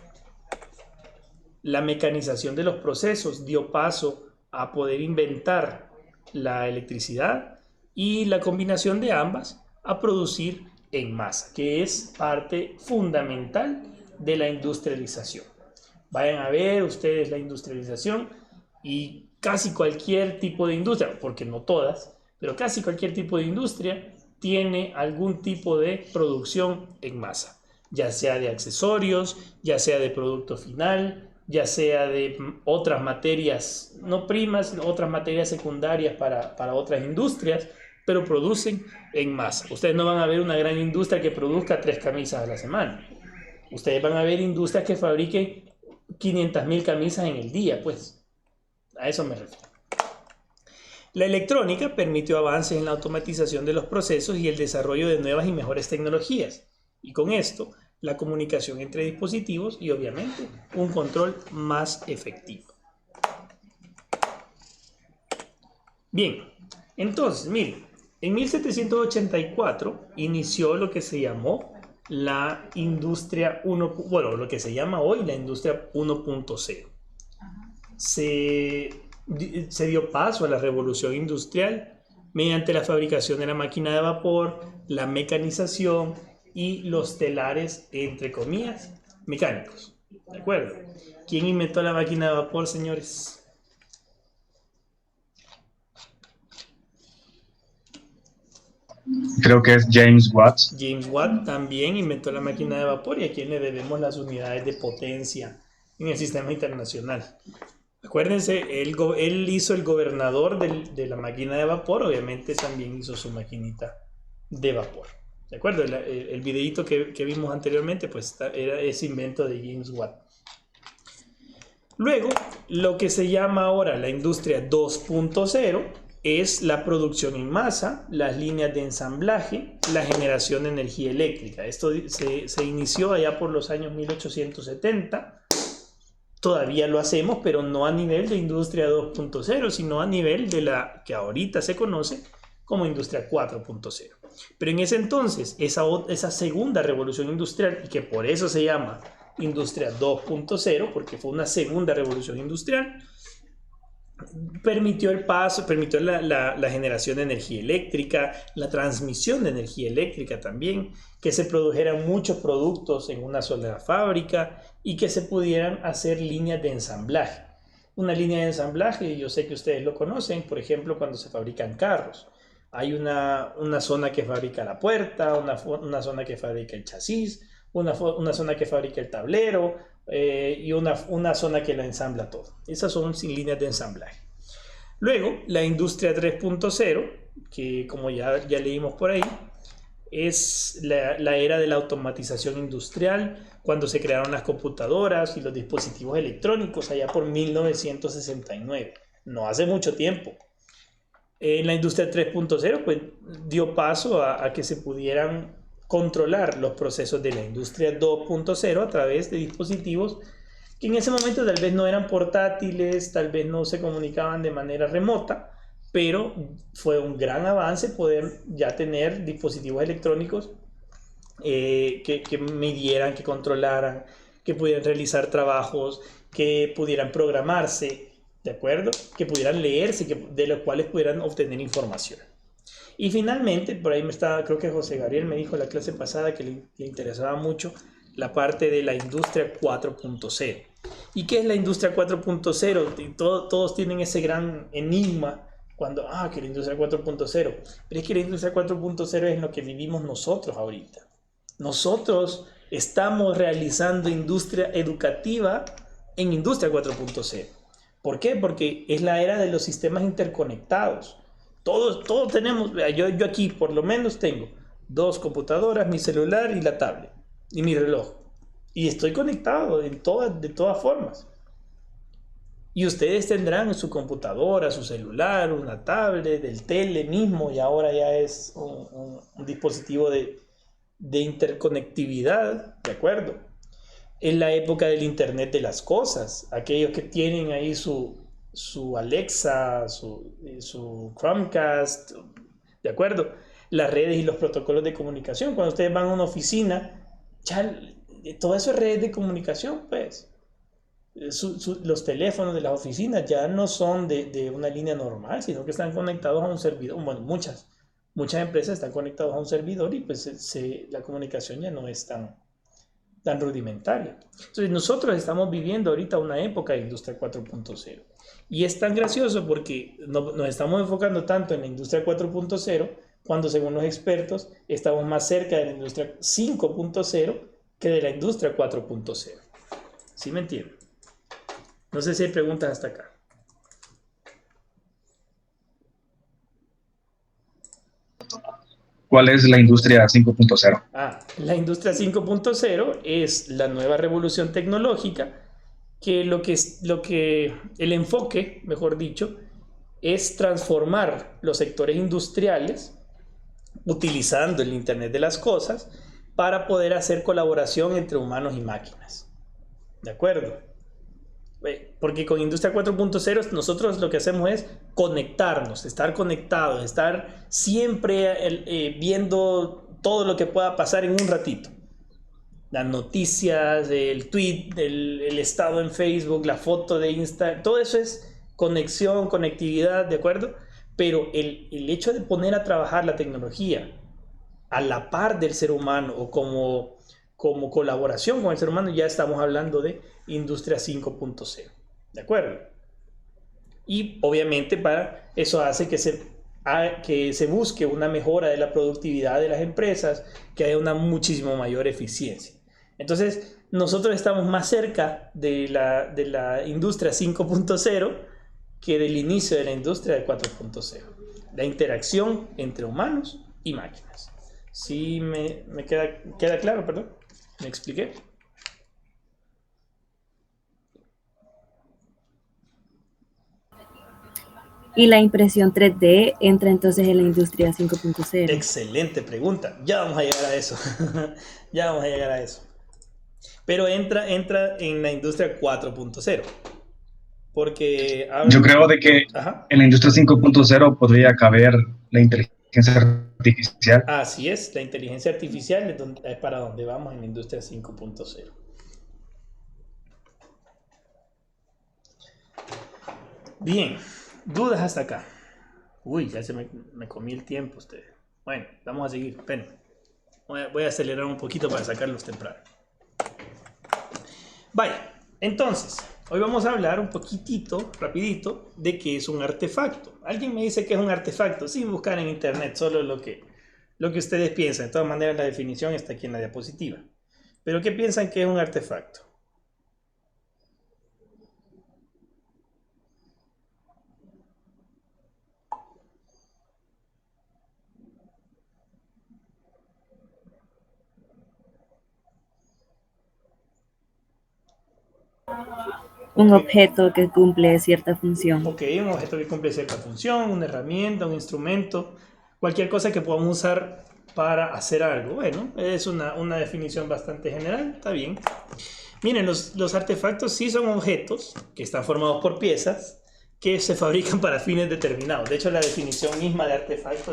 La mecanización de los procesos dio paso a poder inventar la electricidad y la combinación de ambas a producir en masa, que es parte fundamental de la industrialización. Vayan a ver ustedes la industrialización y casi cualquier tipo de industria, porque no todas, pero casi cualquier tipo de industria tiene algún tipo de producción en masa, ya sea de accesorios, ya sea de producto final, ya sea de otras materias, no primas, sino otras materias secundarias para otras industrias, pero producen en masa. Ustedes no van a ver una gran industria que produzca 3 camisas a la semana. Ustedes van a ver industrias que fabriquen 500.000 camisas en el día, pues. A eso me refiero. La electrónica permitió avances en la automatización de los procesos y el desarrollo de nuevas y mejores tecnologías. Y con esto, la comunicación entre dispositivos y, obviamente, un control más efectivo. Bien, entonces, miren, en 1784 inició lo que se llamó la industria 1, bueno, lo que se llama hoy la industria 1.0. Se dio paso a la revolución industrial mediante la fabricación de la máquina de vapor, la mecanización y los telares, entre comillas, mecánicos. ¿De acuerdo? ¿Quién inventó la máquina de vapor, señores? Creo que es James Watt. James Watt también inventó la máquina de vapor y a quien le debemos las unidades de potencia en el sistema internacional. Acuérdense, él hizo el gobernador de la máquina de vapor, obviamente también hizo su maquinita de vapor. ¿De acuerdo? El videíto que vimos anteriormente, pues era ese invento de James Watt. Luego, lo que se llama ahora la industria 2.0 es la producción en masa, las líneas de ensamblaje, la generación de energía eléctrica. Esto se inició allá por los años 1870. Todavía lo hacemos, pero no a nivel de industria 2.0, sino a nivel de la que ahorita se conoce como industria 4.0. Pero en ese entonces, esa segunda revolución industrial, y que por eso se llama industria 2.0, porque fue una segunda revolución industrial, permitió la generación de energía eléctrica, la transmisión de energía eléctrica también, que se produjeran muchos productos en una sola fábrica y que se pudieran hacer líneas de ensamblaje. Una línea de ensamblaje, yo sé que ustedes lo conocen, por ejemplo, cuando se fabrican carros. Hay una zona que fabrica la puerta, una zona que fabrica el chasis, una zona que fabrica el tablero, y una zona que la ensambla todo. Esas son sin líneas de ensamblaje. Luego, la industria 3.0, que como ya leímos por ahí, es la era de la automatización industrial, cuando se crearon las computadoras y los dispositivos electrónicos allá por 1969, no hace mucho tiempo. En la industria 3.0 pues dio paso a que se pudieran controlar los procesos de la industria 2.0 a través de dispositivos que en ese momento tal vez no eran portátiles, tal vez no se comunicaban de manera remota, pero fue un gran avance poder ya tener dispositivos electrónicos que midieran, que controlaran, que pudieran realizar trabajos, que pudieran programarse, ¿de acuerdo? Que pudieran leerse, de los cuales pudieran obtener información. Y finalmente, por ahí creo que José Gabriel me dijo en la clase pasada que le interesaba mucho la parte de la industria 4.0. ¿Y qué es la industria 4.0? Todos tienen ese gran enigma cuando, que la industria 4.0. Pero es que la industria 4.0 es lo que vivimos nosotros ahorita. Nosotros estamos realizando industria educativa en industria 4.0. ¿Por qué? Porque es la era de los sistemas interconectados. Todos tenemos, yo aquí por lo menos tengo 2 computadoras, mi celular y la tablet y mi reloj. Y estoy conectado de todas formas. Y ustedes tendrán su computadora, su celular, una tablet, el tele mismo, y ahora ya es un dispositivo de interconectividad, ¿de acuerdo? En la época del Internet de las cosas, aquellos que tienen ahí su Alexa, su Chromecast, ¿de acuerdo? Las redes y los protocolos de comunicación. Cuando ustedes van a una oficina, ya todo eso es redes de comunicación, pues. Los teléfonos de las oficinas ya no son de una línea normal, sino que están conectados a un servidor. Bueno, muchas empresas están conectadas a un servidor y pues la comunicación ya no es tan rudimentaria. Entonces nosotros estamos viviendo ahorita una época de industria 4.0 y es tan gracioso porque nos estamos enfocando tanto en la industria 4.0 cuando según los expertos estamos más cerca de la industria 5.0 que de la industria 4.0. ¿Sí me entienden? No sé si hay preguntas hasta acá. ¿Cuál es la industria 5.0? La industria 5.0 es la nueva revolución tecnológica que el enfoque, mejor dicho, es transformar los sectores industriales utilizando el Internet de las cosas para poder hacer colaboración entre humanos y máquinas. ¿De acuerdo? Porque con Industria 4.0 nosotros lo que hacemos es conectarnos, estar conectados, estar siempre viendo todo lo que pueda pasar en un ratito. Las noticias, el tweet, el estado en Facebook, la foto de Insta, todo eso es conexión, conectividad, ¿de acuerdo? Pero el hecho de poner a trabajar la tecnología a la par del ser humano o como colaboración con el ser humano, ya estamos hablando de Industria 5.0, ¿de acuerdo? Y obviamente para eso hace que se busque una mejora de la productividad de las empresas, que haya una muchísimo mayor eficiencia. Entonces, nosotros estamos más cerca de la industria 5.0 que del inicio de la industria 4.0. La interacción entre humanos y máquinas. ¿Sí me queda claro, perdón? ¿Me expliqué? ¿Y la impresión 3D entra entonces en la industria 5.0? Excelente pregunta. Ya vamos a llegar a eso. Ya vamos a llegar a eso. Pero entra en la industria 4.0. Porque... Yo creo de que en la industria 5.0 podría caber la inteligencia artificial. Así es, la inteligencia artificial es para donde vamos en la industria 5.0. Bien, dudas hasta acá. Uy, ya se me comí el tiempo ustedes. Bueno, vamos a seguir. Esperen. Voy a acelerar un poquito para sacarlos temprano. Vaya, entonces, hoy vamos a hablar un poquitito, rapidito, de qué es un artefacto. ¿Alguien me dice qué es un artefacto? Sin buscar en internet, solo lo que ustedes piensan. De todas maneras, la definición está aquí en la diapositiva. ¿Pero qué piensan que es un artefacto? Un objeto que cumple cierta función. Ok, un objeto que cumple cierta función, una herramienta, un instrumento, cualquier cosa que podamos usar para hacer algo. Bueno, es una definición bastante general, está bien. Miren, los artefactos sí son objetos que están formados por piezas que se fabrican para fines determinados. De hecho, la definición misma de artefacto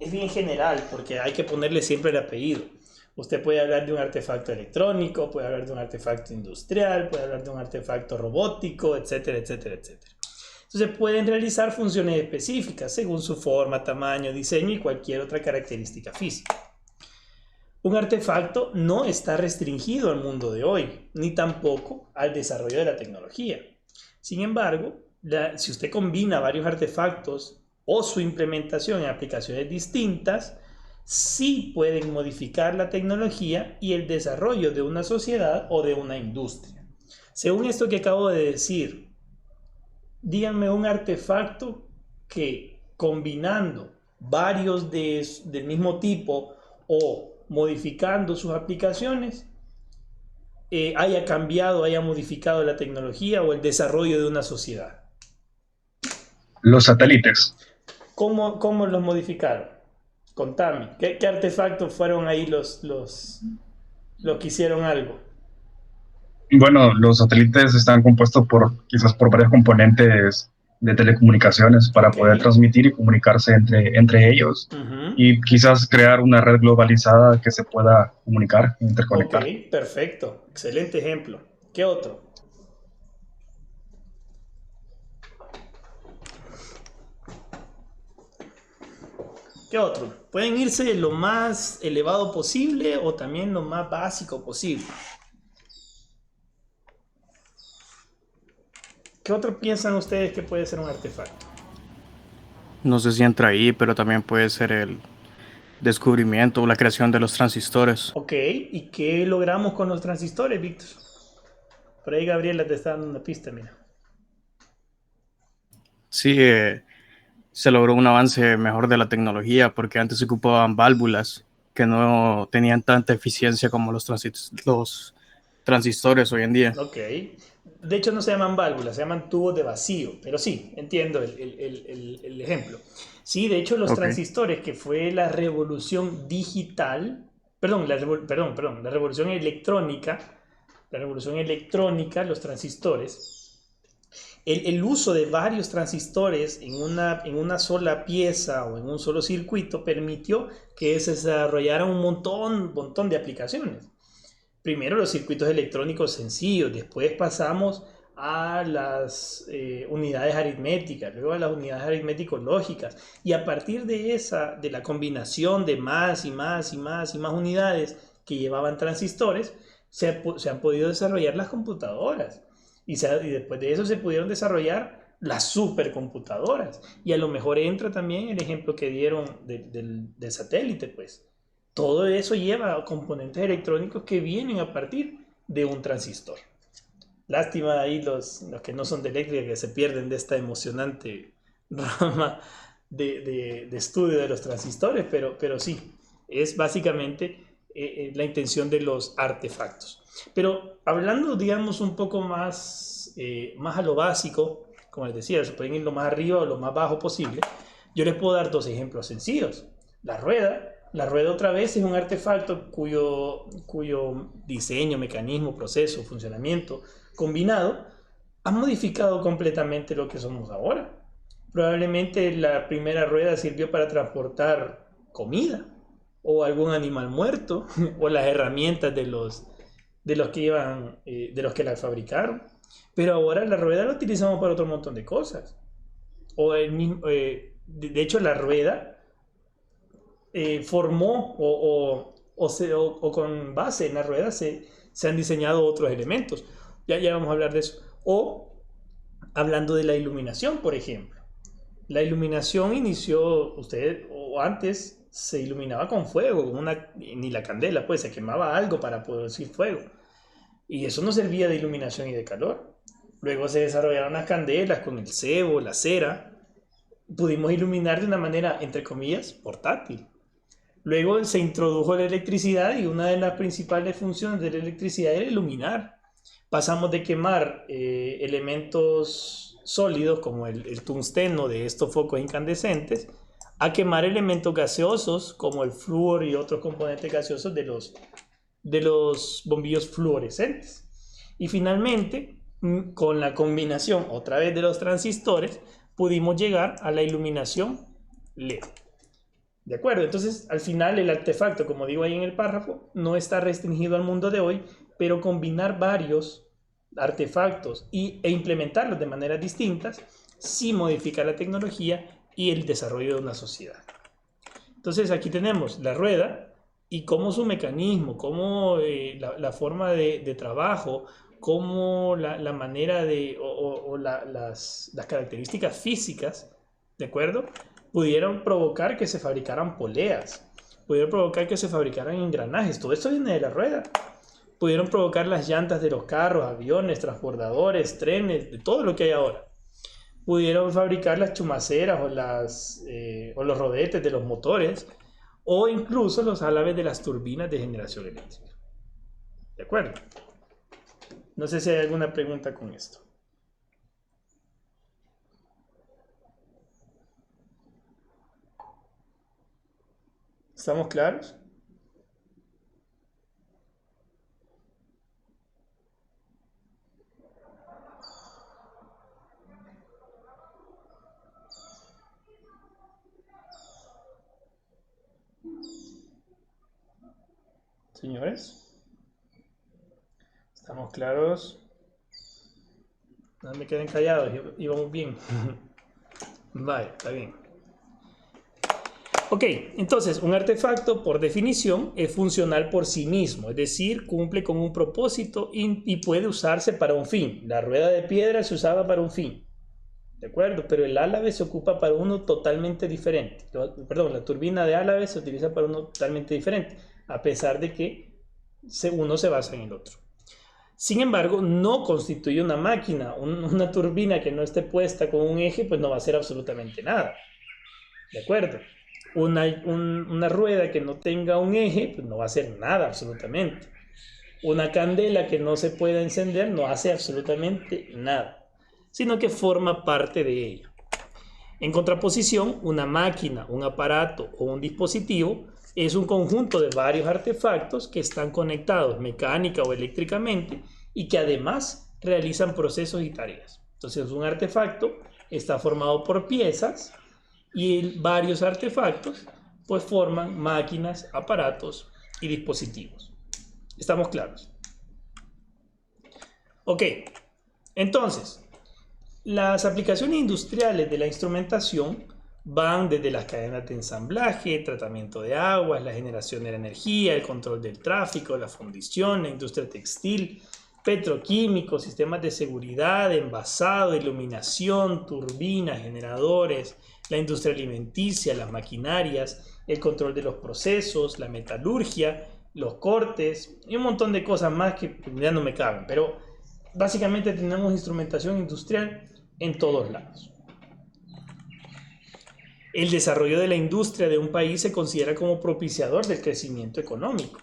es bien general porque hay que ponerle siempre el apellido. Usted puede hablar de un artefacto electrónico, puede hablar de un artefacto industrial, puede hablar de un artefacto robótico, etcétera, etcétera, etcétera. Entonces pueden realizar funciones específicas según su forma, tamaño, diseño y cualquier otra característica física. Un artefacto no está restringido al mundo de hoy, ni tampoco al desarrollo de la tecnología. Sin embargo, si usted combina varios artefactos o su implementación en aplicaciones distintas, sí pueden modificar la tecnología y el desarrollo de una sociedad o de una industria. Según esto que acabo de decir, díganme un artefacto que combinando varios del mismo tipo o modificando sus aplicaciones haya cambiado, haya modificado la tecnología o el desarrollo de una sociedad. Los satélites. ¿Cómo los modificaron? Contame, ¿qué artefactos fueron ahí los que hicieron algo? Bueno, los satélites están compuestos quizás por varios componentes de telecomunicaciones para poder transmitir y comunicarse entre ellos. Y quizás crear una red globalizada que se pueda comunicar, interconectar. Ok, perfecto. Excelente ejemplo. ¿Qué otro? ¿Qué otro? Pueden irse lo más elevado posible o también lo más básico posible. ¿Qué otro piensan ustedes que puede ser un artefacto? No sé si entra ahí, pero también puede ser el descubrimiento o la creación de los transistores. Ok, ¿y qué logramos con los transistores, Víctor? Por ahí Gabriela te está dando una pista, mira. Sí, se logró un avance mejor de la tecnología porque antes se ocupaban válvulas que no tenían tanta eficiencia como los transistores hoy en día. Ok. De hecho no se llaman válvulas, se llaman tubos de vacío, pero sí, entiendo el ejemplo. Sí, de hecho los transistores, que fue la revolución digital, la revolución electrónica, los transistores, el uso de varios transistores en una sola pieza o en un solo circuito permitió que se desarrollaran un montón de aplicaciones. Primero los circuitos electrónicos sencillos, después pasamos a las unidades aritméticas, luego a las unidades aritmético-lógicas, y a partir de la combinación de más y más unidades que llevaban transistores, se han podido desarrollar las computadoras, y después de eso se pudieron desarrollar las supercomputadoras, y a lo mejor entra también el ejemplo que dieron del satélite, pues. Todo eso lleva componentes electrónicos que vienen a partir de un transistor. Lástima ahí los que no son de eléctrica, que se pierden de esta emocionante rama de estudio de los transistores, pero sí, es básicamente la intención de los artefactos. Pero hablando, digamos, un poco más a lo básico, como les decía, se pueden ir lo más arriba o lo más bajo posible, yo les puedo dar dos ejemplos sencillos. La rueda otra vez es un artefacto cuyo diseño, mecanismo, proceso, funcionamiento combinado ha modificado completamente lo que somos ahora. Probablemente la primera rueda sirvió para transportar comida o algún animal muerto o las herramientas de los que iban, de los que la fabricaron. Pero ahora la rueda la utilizamos para otro montón de cosas. O el mismo, de hecho, la rueda formó o con base en la rueda se han diseñado otros elementos. Ya vamos a hablar de eso. O hablando de la iluminación, por ejemplo. La iluminación inició, o antes se iluminaba con fuego, ni la candela, pues se quemaba algo para producir fuego. Y eso no servía de iluminación y de calor. Luego se desarrollaron las candelas con el cebo, la cera. Pudimos iluminar de una manera, entre comillas, portátil. Luego se introdujo la electricidad y una de las principales funciones de la electricidad era iluminar. Pasamos de quemar elementos sólidos como el tungsteno de estos focos incandescentes a quemar elementos gaseosos como el flúor y otros componentes gaseosos de los bombillos fluorescentes. Y finalmente, con la combinación otra vez de los transistores, pudimos llegar a la iluminación LED. ¿De acuerdo? Entonces, al final, el artefacto, como digo ahí en el párrafo, no está restringido al mundo de hoy, pero combinar varios artefactos e implementarlos de maneras distintas sí modifica la tecnología y el desarrollo de una sociedad. Entonces, aquí tenemos la rueda y cómo su mecanismo, cómo la forma de trabajo, cómo la manera las características físicas, ¿de acuerdo?, pudieron provocar que se fabricaran poleas, pudieron provocar que se fabricaran engranajes. Todo esto viene de la rueda. Pudieron provocar las llantas de los carros, aviones, transbordadores, trenes, de todo lo que hay ahora. Pudieron fabricar las chumaceras o los rodetes de los motores, o incluso los álabes de las turbinas de generación eléctrica. ¿De acuerdo? No sé si hay alguna pregunta con esto. ¿Estamos claros? Señores, ¿estamos claros? No me queden callados, íbamos bien. Vale, está bien. Ok, entonces un artefacto por definición es funcional por sí mismo, es decir, cumple con un propósito y puede usarse para un fin. La rueda de piedra se usaba para un fin, ¿de acuerdo? Pero el álabe se ocupa para uno totalmente diferente. Perdón, la turbina de álabe se utiliza para uno totalmente diferente, a pesar de que uno se basa en el otro. Sin embargo, no constituye una máquina, una turbina que no esté puesta con un eje, pues no va a hacer absolutamente nada, ¿de acuerdo? Una rueda que no tenga un eje, pues no va a hacer nada absolutamente. Una candela que no se pueda encender no hace absolutamente nada, sino que forma parte de ella. En contraposición, una máquina, un aparato o un dispositivo es un conjunto de varios artefactos que están conectados mecánica o eléctricamente y que además realizan procesos y tareas. Entonces, un artefacto está formado por piezas y varios artefactos pues forman máquinas, aparatos y dispositivos. ¿Estamos claros? Ok, entonces, las aplicaciones industriales de la instrumentación van desde las cadenas de ensamblaje, tratamiento de aguas, la generación de la energía, el control del tráfico, la fundición, la industria textil, petroquímicos, sistemas de seguridad, envasado, iluminación, turbinas, generadores, la industria alimenticia, las maquinarias, el control de los procesos, la metalurgia, los cortes y un montón de cosas más que ya no me caben, pero básicamente tenemos instrumentación industrial en todos lados. El desarrollo de la industria de un país se considera como propiciador del crecimiento económico.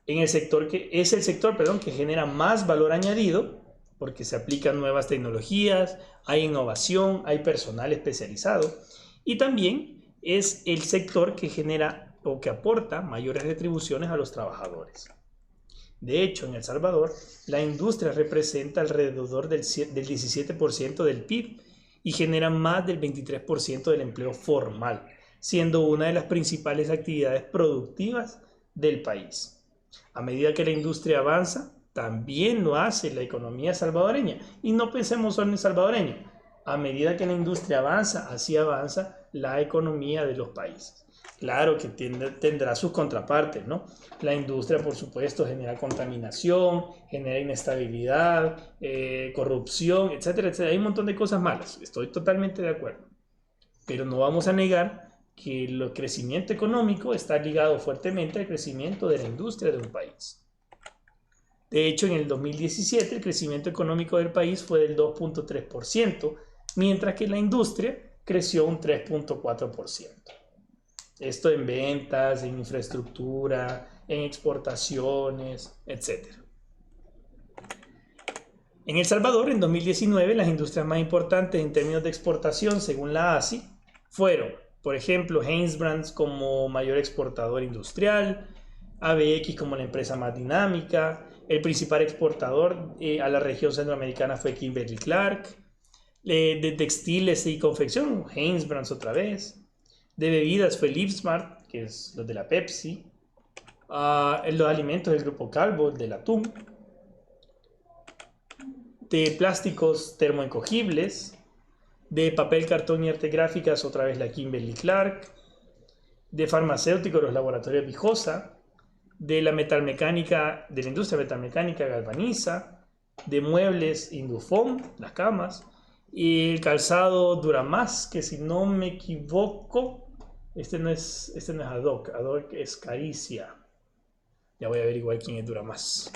En el sector es el sector que genera más valor añadido porque se aplican nuevas tecnologías, hay innovación, hay personal especializado y también es el sector que genera o que aporta mayores retribuciones a los trabajadores. De hecho, en El Salvador, la industria representa alrededor del 17% del PIB y generan más del 23% del empleo formal, siendo una de las principales actividades productivas del país. A medida que la industria avanza, también lo hace la economía salvadoreña. Y no pensemos solo en salvadoreño. A medida que la industria avanza, así avanza la economía de los países. Claro que tendrá sus contrapartes, ¿no? La industria, por supuesto, genera contaminación, genera inestabilidad, corrupción, etcétera, etcétera. Hay un montón de cosas malas. Estoy totalmente de acuerdo. Pero no vamos a negar que el crecimiento económico está ligado fuertemente al crecimiento de la industria de un país. De hecho, en el 2017 el crecimiento económico del país fue del 2.3%, mientras que la industria creció un 3.4%. Esto en ventas, en infraestructura, en exportaciones, etc. En El Salvador, en 2019, las industrias más importantes en términos de exportación, según la ASI, fueron, por ejemplo, Hanesbrands como mayor exportador industrial, ABX como la empresa más dinámica, el principal exportador a la región centroamericana fue Kimberly-Clark, de textiles y confección, Hanesbrands otra vez, de bebidas fue Lipsmart, que es lo de la Pepsi, los alimentos del grupo Calvo, del atún, de plásticos termoencogibles, de papel, cartón y artes gráficas otra vez la Kimberly-Clark, de farmacéuticos los laboratorios Vijosa, de la metalmecánica, de la industria metalmecánica Galvaniza, de muebles Indufón, las camas, y el calzado Duramás, que si no me equivoco, este no es Adoc es Caricia. Ya voy a averiguar quién es Duramás.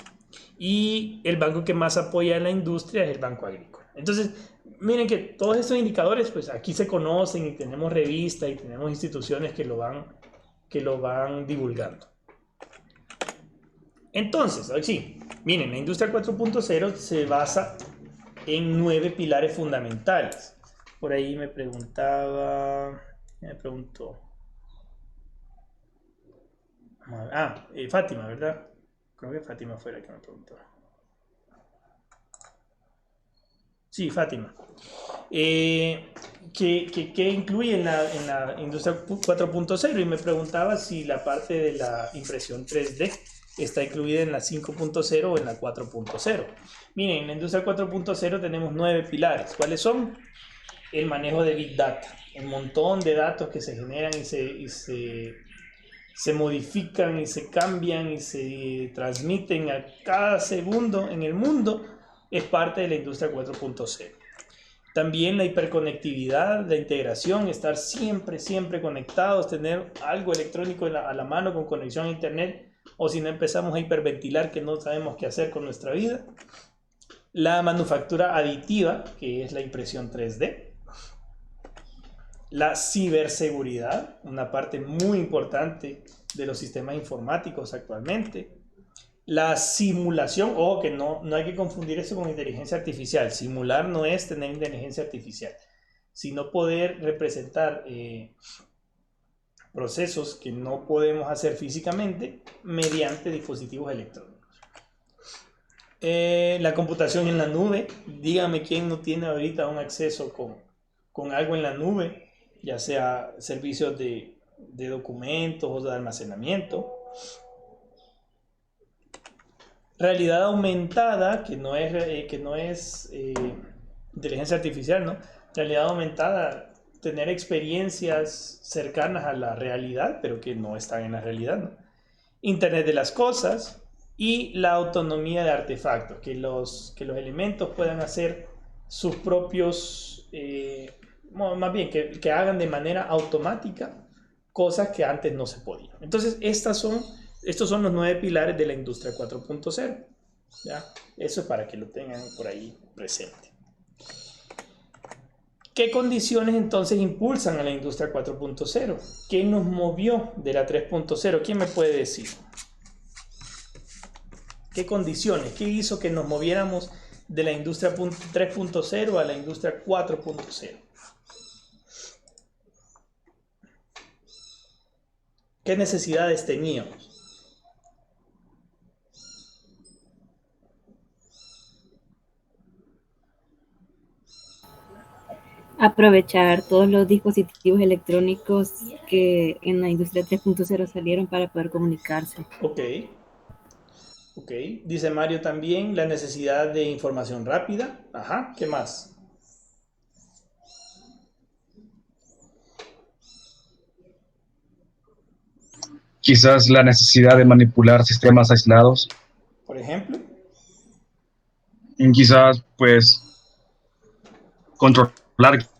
Y el banco que más apoya a la industria es el Banco Agrícola. Entonces, miren que todos estos indicadores, pues aquí se conocen y tenemos revistas y tenemos instituciones que lo van divulgando. Entonces, sí, miren, la industria 4.0 se basa en 9 pilares fundamentales. Por ahí me preguntó. Fátima, ¿verdad? Creo que Fátima fue la que me preguntó. Sí, Fátima. ¿Qué incluye en la industria 4.0? Y me preguntaba si la parte de la impresión 3D está incluida en la 5.0 o en la 4.0. Miren, en la industria 4.0 tenemos 9 pilares. ¿Cuáles son? El manejo de Big Data, un montón de datos que se generan y se modifican y se cambian y se transmiten a cada segundo en el mundo, es parte de la industria 4.0. También la hiperconectividad, la integración, estar siempre conectados, tener algo electrónico a la mano con conexión a internet, o si no empezamos a hiperventilar que no sabemos qué hacer con nuestra vida. La manufactura aditiva, que es la impresión 3D. La ciberseguridad, una parte muy importante de los sistemas informáticos actualmente. La simulación, ojo que no hay que confundir eso con inteligencia artificial. Simular no es tener inteligencia artificial, sino poder representar procesos que no podemos hacer físicamente mediante dispositivos electrónicos. La computación en la nube, dígame quién no tiene ahorita un acceso con algo en la nube, ya sea servicios de documentos o de almacenamiento. Realidad aumentada, que no es inteligencia artificial, ¿no? Realidad aumentada, tener experiencias cercanas a la realidad, pero que no están en la realidad, ¿no? Internet de las cosas y la autonomía de artefactos, que los elementos puedan hacer sus propios, más bien, que hagan de manera automática cosas que antes no se podían. Entonces, estos son los 9 pilares de la industria 4.0. ¿Ya? Eso es para que lo tengan por ahí presente. ¿Qué condiciones entonces impulsan a la industria 4.0? ¿Qué nos movió de la 3.0? ¿Quién me puede decir? ¿Qué condiciones? ¿Qué hizo que nos moviéramos de la industria 3.0 a la industria 4.0? ¿Qué necesidades teníamos? aprovechar todos los dispositivos electrónicos que en la industria 3.0 salieron para poder comunicarse. Ok. Ok. Dice Mario también la necesidad de información rápida. Ajá. ¿Qué más? Quizás la necesidad de manipular sistemas aislados. Por ejemplo. Y quizás, pues, controlar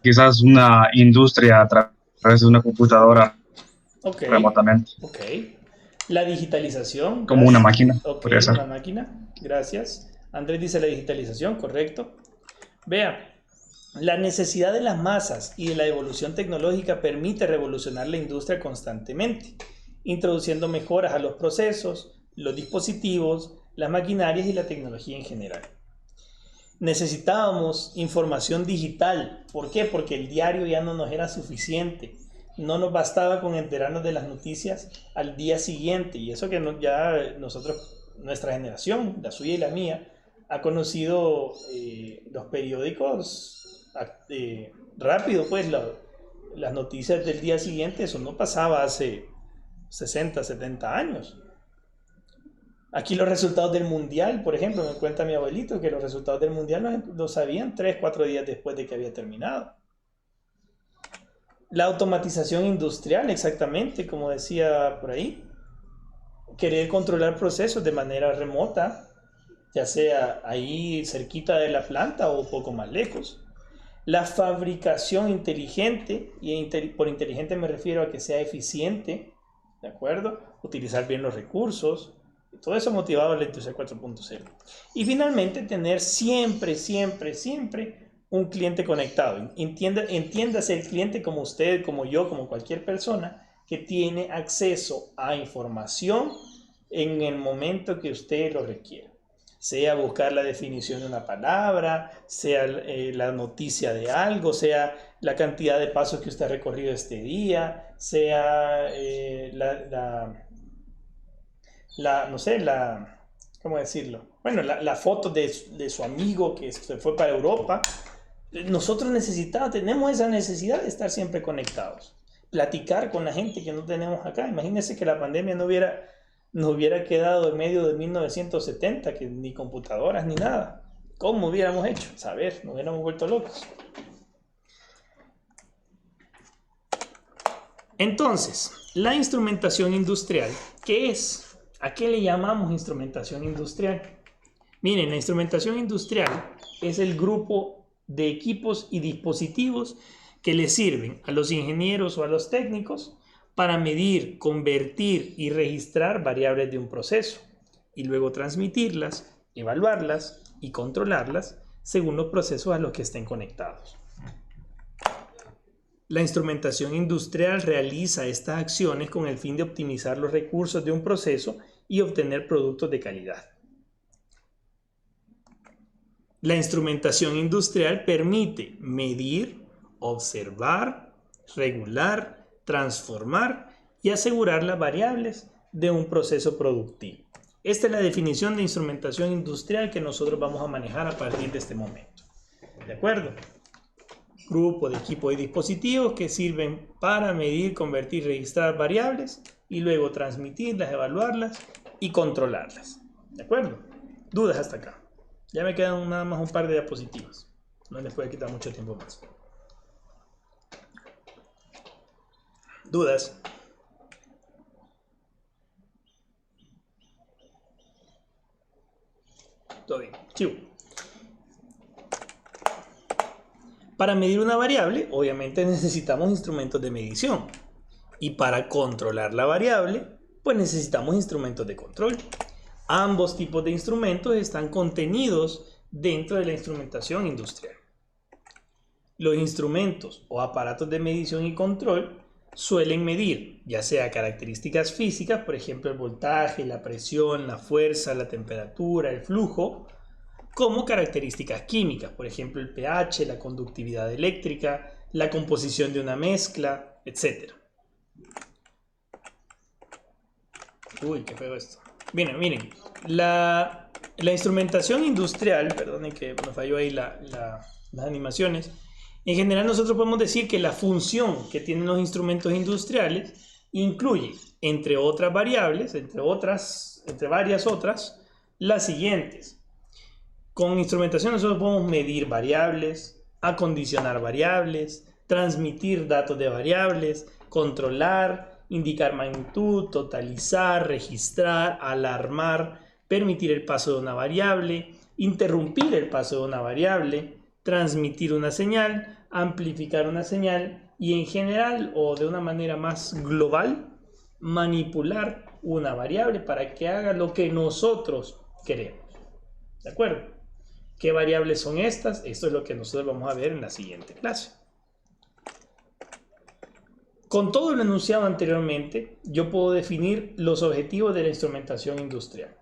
quizás una industria a través de una computadora Ok. remotamente, Ok. La digitalización. como una máquina, Ok, podría ser. una máquina. Gracias. Andrés dice la digitalización, correcto. Vea, la necesidad de las masas y de la evolución tecnológica permite revolucionar la industria constantemente, introduciendo mejoras a los procesos, los dispositivos, las maquinarias y la tecnología en general. Necesitábamos información digital. ¿Por qué? Porque el diario ya no nos era suficiente. No nos bastaba con enterarnos de las noticias al día siguiente. Y eso que ya nosotros, nuestra generación, la suya y la mía, ha conocido los periódicos rápido, pues las noticias del día siguiente. Eso no pasaba hace 60, 70 años. Aquí los resultados del mundial, por ejemplo, me cuenta mi abuelito que los resultados del mundial los sabían 3, 4 días después de que había terminado. La automatización industrial, exactamente, como decía por ahí. Querer controlar procesos de manera remota, ya sea ahí cerquita de la planta o un poco más lejos. La fabricación inteligente, y por inteligente me refiero a que sea eficiente, ¿de acuerdo? Utilizar bien los recursos. Todo eso motivado a la industria 4.0. Y finalmente, tener siempre un cliente conectado. Entiéndase el cliente como usted, como yo, como cualquier persona que tiene acceso a información en el momento que usted lo requiera. Sea buscar la definición de una palabra, sea la noticia de algo, sea la cantidad de pasos que usted ha recorrido este día, sea no sé, ¿cómo decirlo? Bueno, la foto de su amigo que se fue para Europa. Nosotros tenemos esa necesidad de estar siempre conectados. Platicar con la gente que no tenemos acá. Imagínense que la pandemia nos hubiera quedado en medio de 1970, que ni computadoras ni nada. ¿Cómo hubiéramos hecho? Saber, nos hubiéramos vuelto locos. Entonces, la instrumentación industrial, ¿qué es? ¿A qué le llamamos instrumentación industrial? Miren, la instrumentación industrial es el grupo de equipos y dispositivos que le sirven a los ingenieros o a los técnicos para medir, convertir y registrar variables de un proceso y luego transmitirlas, evaluarlas y controlarlas según los procesos a los que estén conectados. La instrumentación industrial realiza estas acciones con el fin de optimizar los recursos de un proceso y obtener productos de calidad. La instrumentación industrial permite medir, observar, regular, transformar y asegurar las variables de un proceso productivo. Esta es la definición de instrumentación industrial que nosotros vamos a manejar a partir de este momento. ¿De acuerdo? Grupo de equipos y dispositivos que sirven para medir, convertir, registrar variables y luego transmitirlas, evaluarlas y controlarlas. ¿De acuerdo? ¿Dudas hasta acá? Ya me quedan nada más un par de diapositivas. No les puede quitar mucho tiempo más. ¿Dudas? Todo bien. Chivo. Para medir una variable, obviamente necesitamos instrumentos de medición. Y para controlar la variable, pues necesitamos instrumentos de control. Ambos tipos de instrumentos están contenidos dentro de la instrumentación industrial. Los instrumentos o aparatos de medición y control suelen medir, ya sea características físicas, por ejemplo el voltaje, la presión, la fuerza, la temperatura, el flujo, como características químicas, por ejemplo el pH, la conductividad eléctrica, la composición de una mezcla, etc. Uy, qué feo esto. Miren, la instrumentación industrial, perdonen que me falló ahí las animaciones, En general nosotros podemos decir que la función que tienen los instrumentos industriales incluye, entre otras variables, entre varias otras, las siguientes. Con instrumentación nosotros podemos medir variables, acondicionar variables, transmitir datos de variables, controlar, indicar magnitud, totalizar, registrar, alarmar, permitir el paso de una variable, interrumpir el paso de una variable, transmitir una señal, amplificar una señal y en general o de una manera más global, manipular una variable para que haga lo que nosotros queremos. ¿De acuerdo? ¿Qué variables son estas? Esto es lo que nosotros vamos a ver en la siguiente clase. Con todo lo enunciado anteriormente, yo puedo definir los objetivos de la instrumentación industrial.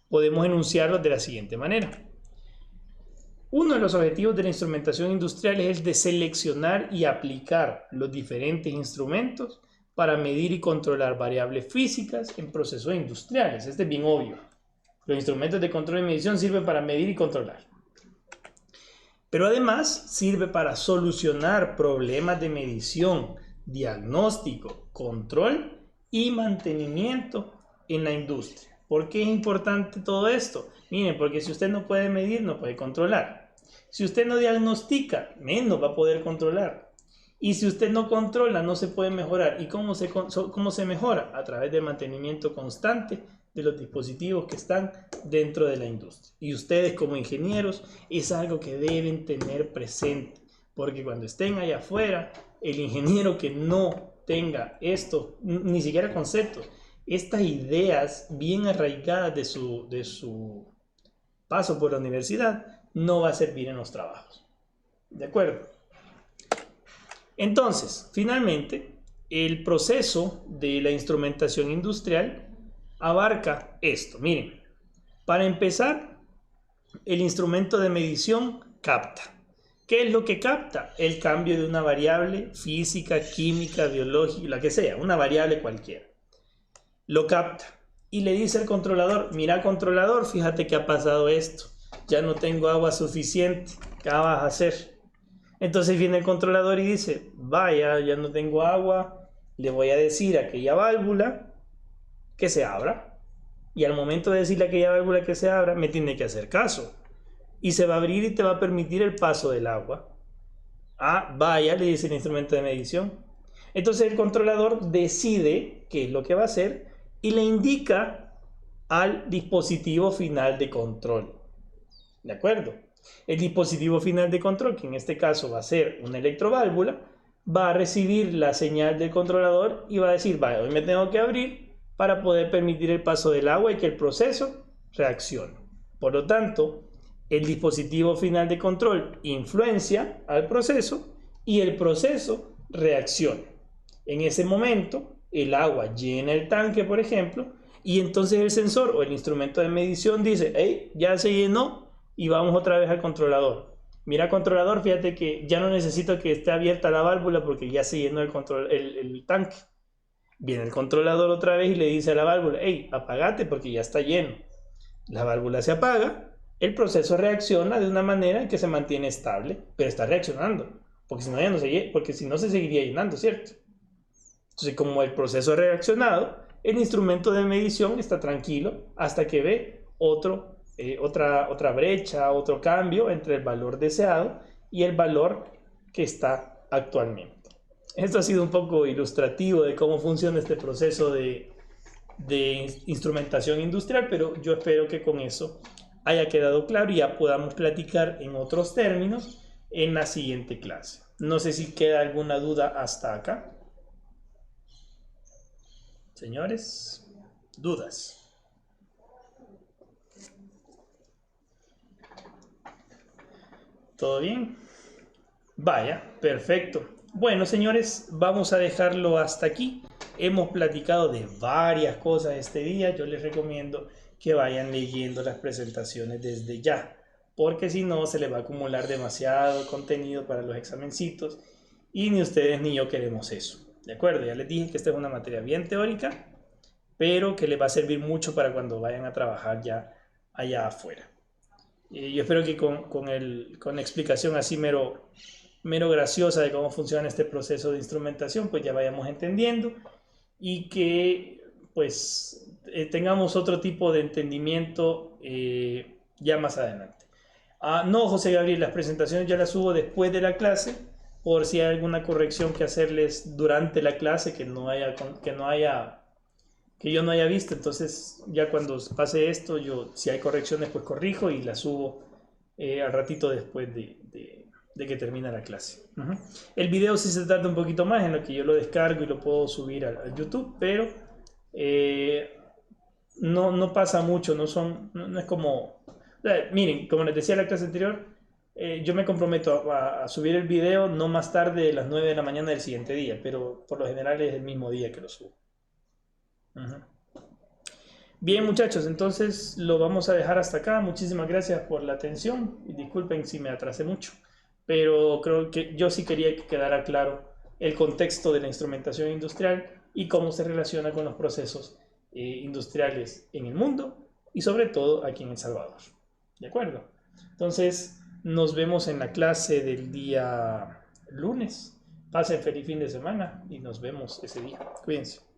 Podemos enunciarlos de la siguiente manera. Uno de los objetivos de la instrumentación industrial es el de seleccionar y aplicar los diferentes instrumentos para medir y controlar variables físicas en procesos industriales. Este es bien obvio. Los instrumentos de control y medición sirven para medir y controlar. Pero además sirve para solucionar problemas de medición, diagnóstico, control y mantenimiento en la industria. ¿Por qué es importante todo esto? Miren, porque si usted no puede medir, no puede controlar. Si usted no diagnostica, menos va a poder controlar. Y si usted no controla, no se puede mejorar. ¿Y cómo se mejora? A través del mantenimiento constante de los dispositivos que están dentro de la industria. Y ustedes como ingenieros es algo que deben tener presente. Porque cuando estén allá afuera, el ingeniero que no tenga esto, ni siquiera conceptos, estas ideas bien arraigadas de su paso por la universidad, no va a servir en los trabajos. ¿De acuerdo? Entonces, finalmente, el proceso de la instrumentación industrial abarca esto. Miren, para empezar, el instrumento de medición capta. ¿Qué es lo que capta? El cambio de una variable física, química, biológica, la que sea, una variable cualquiera. Lo capta y le dice al controlador, mira controlador, fíjate que ha pasado esto, ya no tengo agua suficiente, ¿qué vas a hacer? Entonces viene el controlador y dice, vaya, ya no tengo agua, le voy a decir a aquella válvula que se abra y al momento de decirle a aquella válvula que se abra, me tiene que hacer caso. Y se va a abrir y te va a permitir el paso del agua. Ah, vaya, le dice el instrumento de medición. Entonces el controlador decide qué es lo que va a hacer y le indica al dispositivo final de control. ¿De acuerdo? El dispositivo final de control, que en este caso va a ser una electroválvula, va a recibir la señal del controlador y va a decir, vaya, hoy me tengo que abrir para poder permitir el paso del agua y que el proceso reaccione. Por lo tanto, el dispositivo final de control influencia al proceso y el proceso reacciona. En ese momento, el agua llena el tanque, por ejemplo, y entonces el sensor o el instrumento de medición dice, hey, ya se llenó y vamos otra vez al controlador. Mira, controlador, fíjate que ya no necesito que esté abierta la válvula porque ya se llenó el tanque. Viene el controlador otra vez y le dice a la válvula, hey, apagate porque ya está lleno. La válvula se apaga. El proceso reacciona de una manera que se mantiene estable, pero está reaccionando, porque si no, se seguiría llenando, ¿cierto? Entonces, como el proceso ha reaccionado, el instrumento de medición está tranquilo hasta que ve otra brecha, otro cambio entre el valor deseado y el valor que está actualmente. Esto ha sido un poco ilustrativo de cómo funciona este proceso de instrumentación industrial, pero yo espero que con eso haya quedado claro y ya podamos platicar en otros términos en la siguiente clase. No sé si queda alguna duda hasta acá. Señores, dudas. ¿Todo bien? Vaya, perfecto. Bueno, señores, vamos a dejarlo hasta aquí. Hemos platicado de varias cosas este día. Yo les recomiendo que vayan leyendo las presentaciones desde ya, porque si no se les va a acumular demasiado contenido para los examencitos y ni ustedes ni yo queremos eso. ¿De acuerdo? Ya les dije que esta es una materia bien teórica, pero que les va a servir mucho para cuando vayan a trabajar ya allá afuera. Yo espero que con la explicación así mero mero graciosa de cómo funciona este proceso de instrumentación, pues ya vayamos entendiendo y que pues tengamos otro tipo de entendimiento ya más adelante. No, José Gabriel, las presentaciones ya las subo después de la clase, por si hay alguna corrección que hacerles durante la clase que yo no haya visto. Entonces ya cuando pase esto, si hay correcciones pues corrijo y las subo al ratito después de que termina la clase. El video sí se tarda un poquito más, en lo que yo lo descargo y lo puedo subir al YouTube, pero no pasa mucho, no es como... miren, como les decía en la clase anterior, yo me comprometo a subir el video no más tarde de las 9 de la mañana del siguiente día, pero por lo general es el mismo día que lo subo. Bien, muchachos, entonces lo vamos a dejar hasta acá. Muchísimas gracias por la atención y disculpen si me atrasé mucho, pero creo que yo sí quería que quedara claro el contexto de la instrumentación industrial y cómo se relaciona con los procesos industriales en el mundo y sobre todo aquí en El Salvador. ¿De acuerdo? Entonces nos vemos en la clase del día lunes. Pasen feliz fin de semana y nos vemos ese día. Cuídense.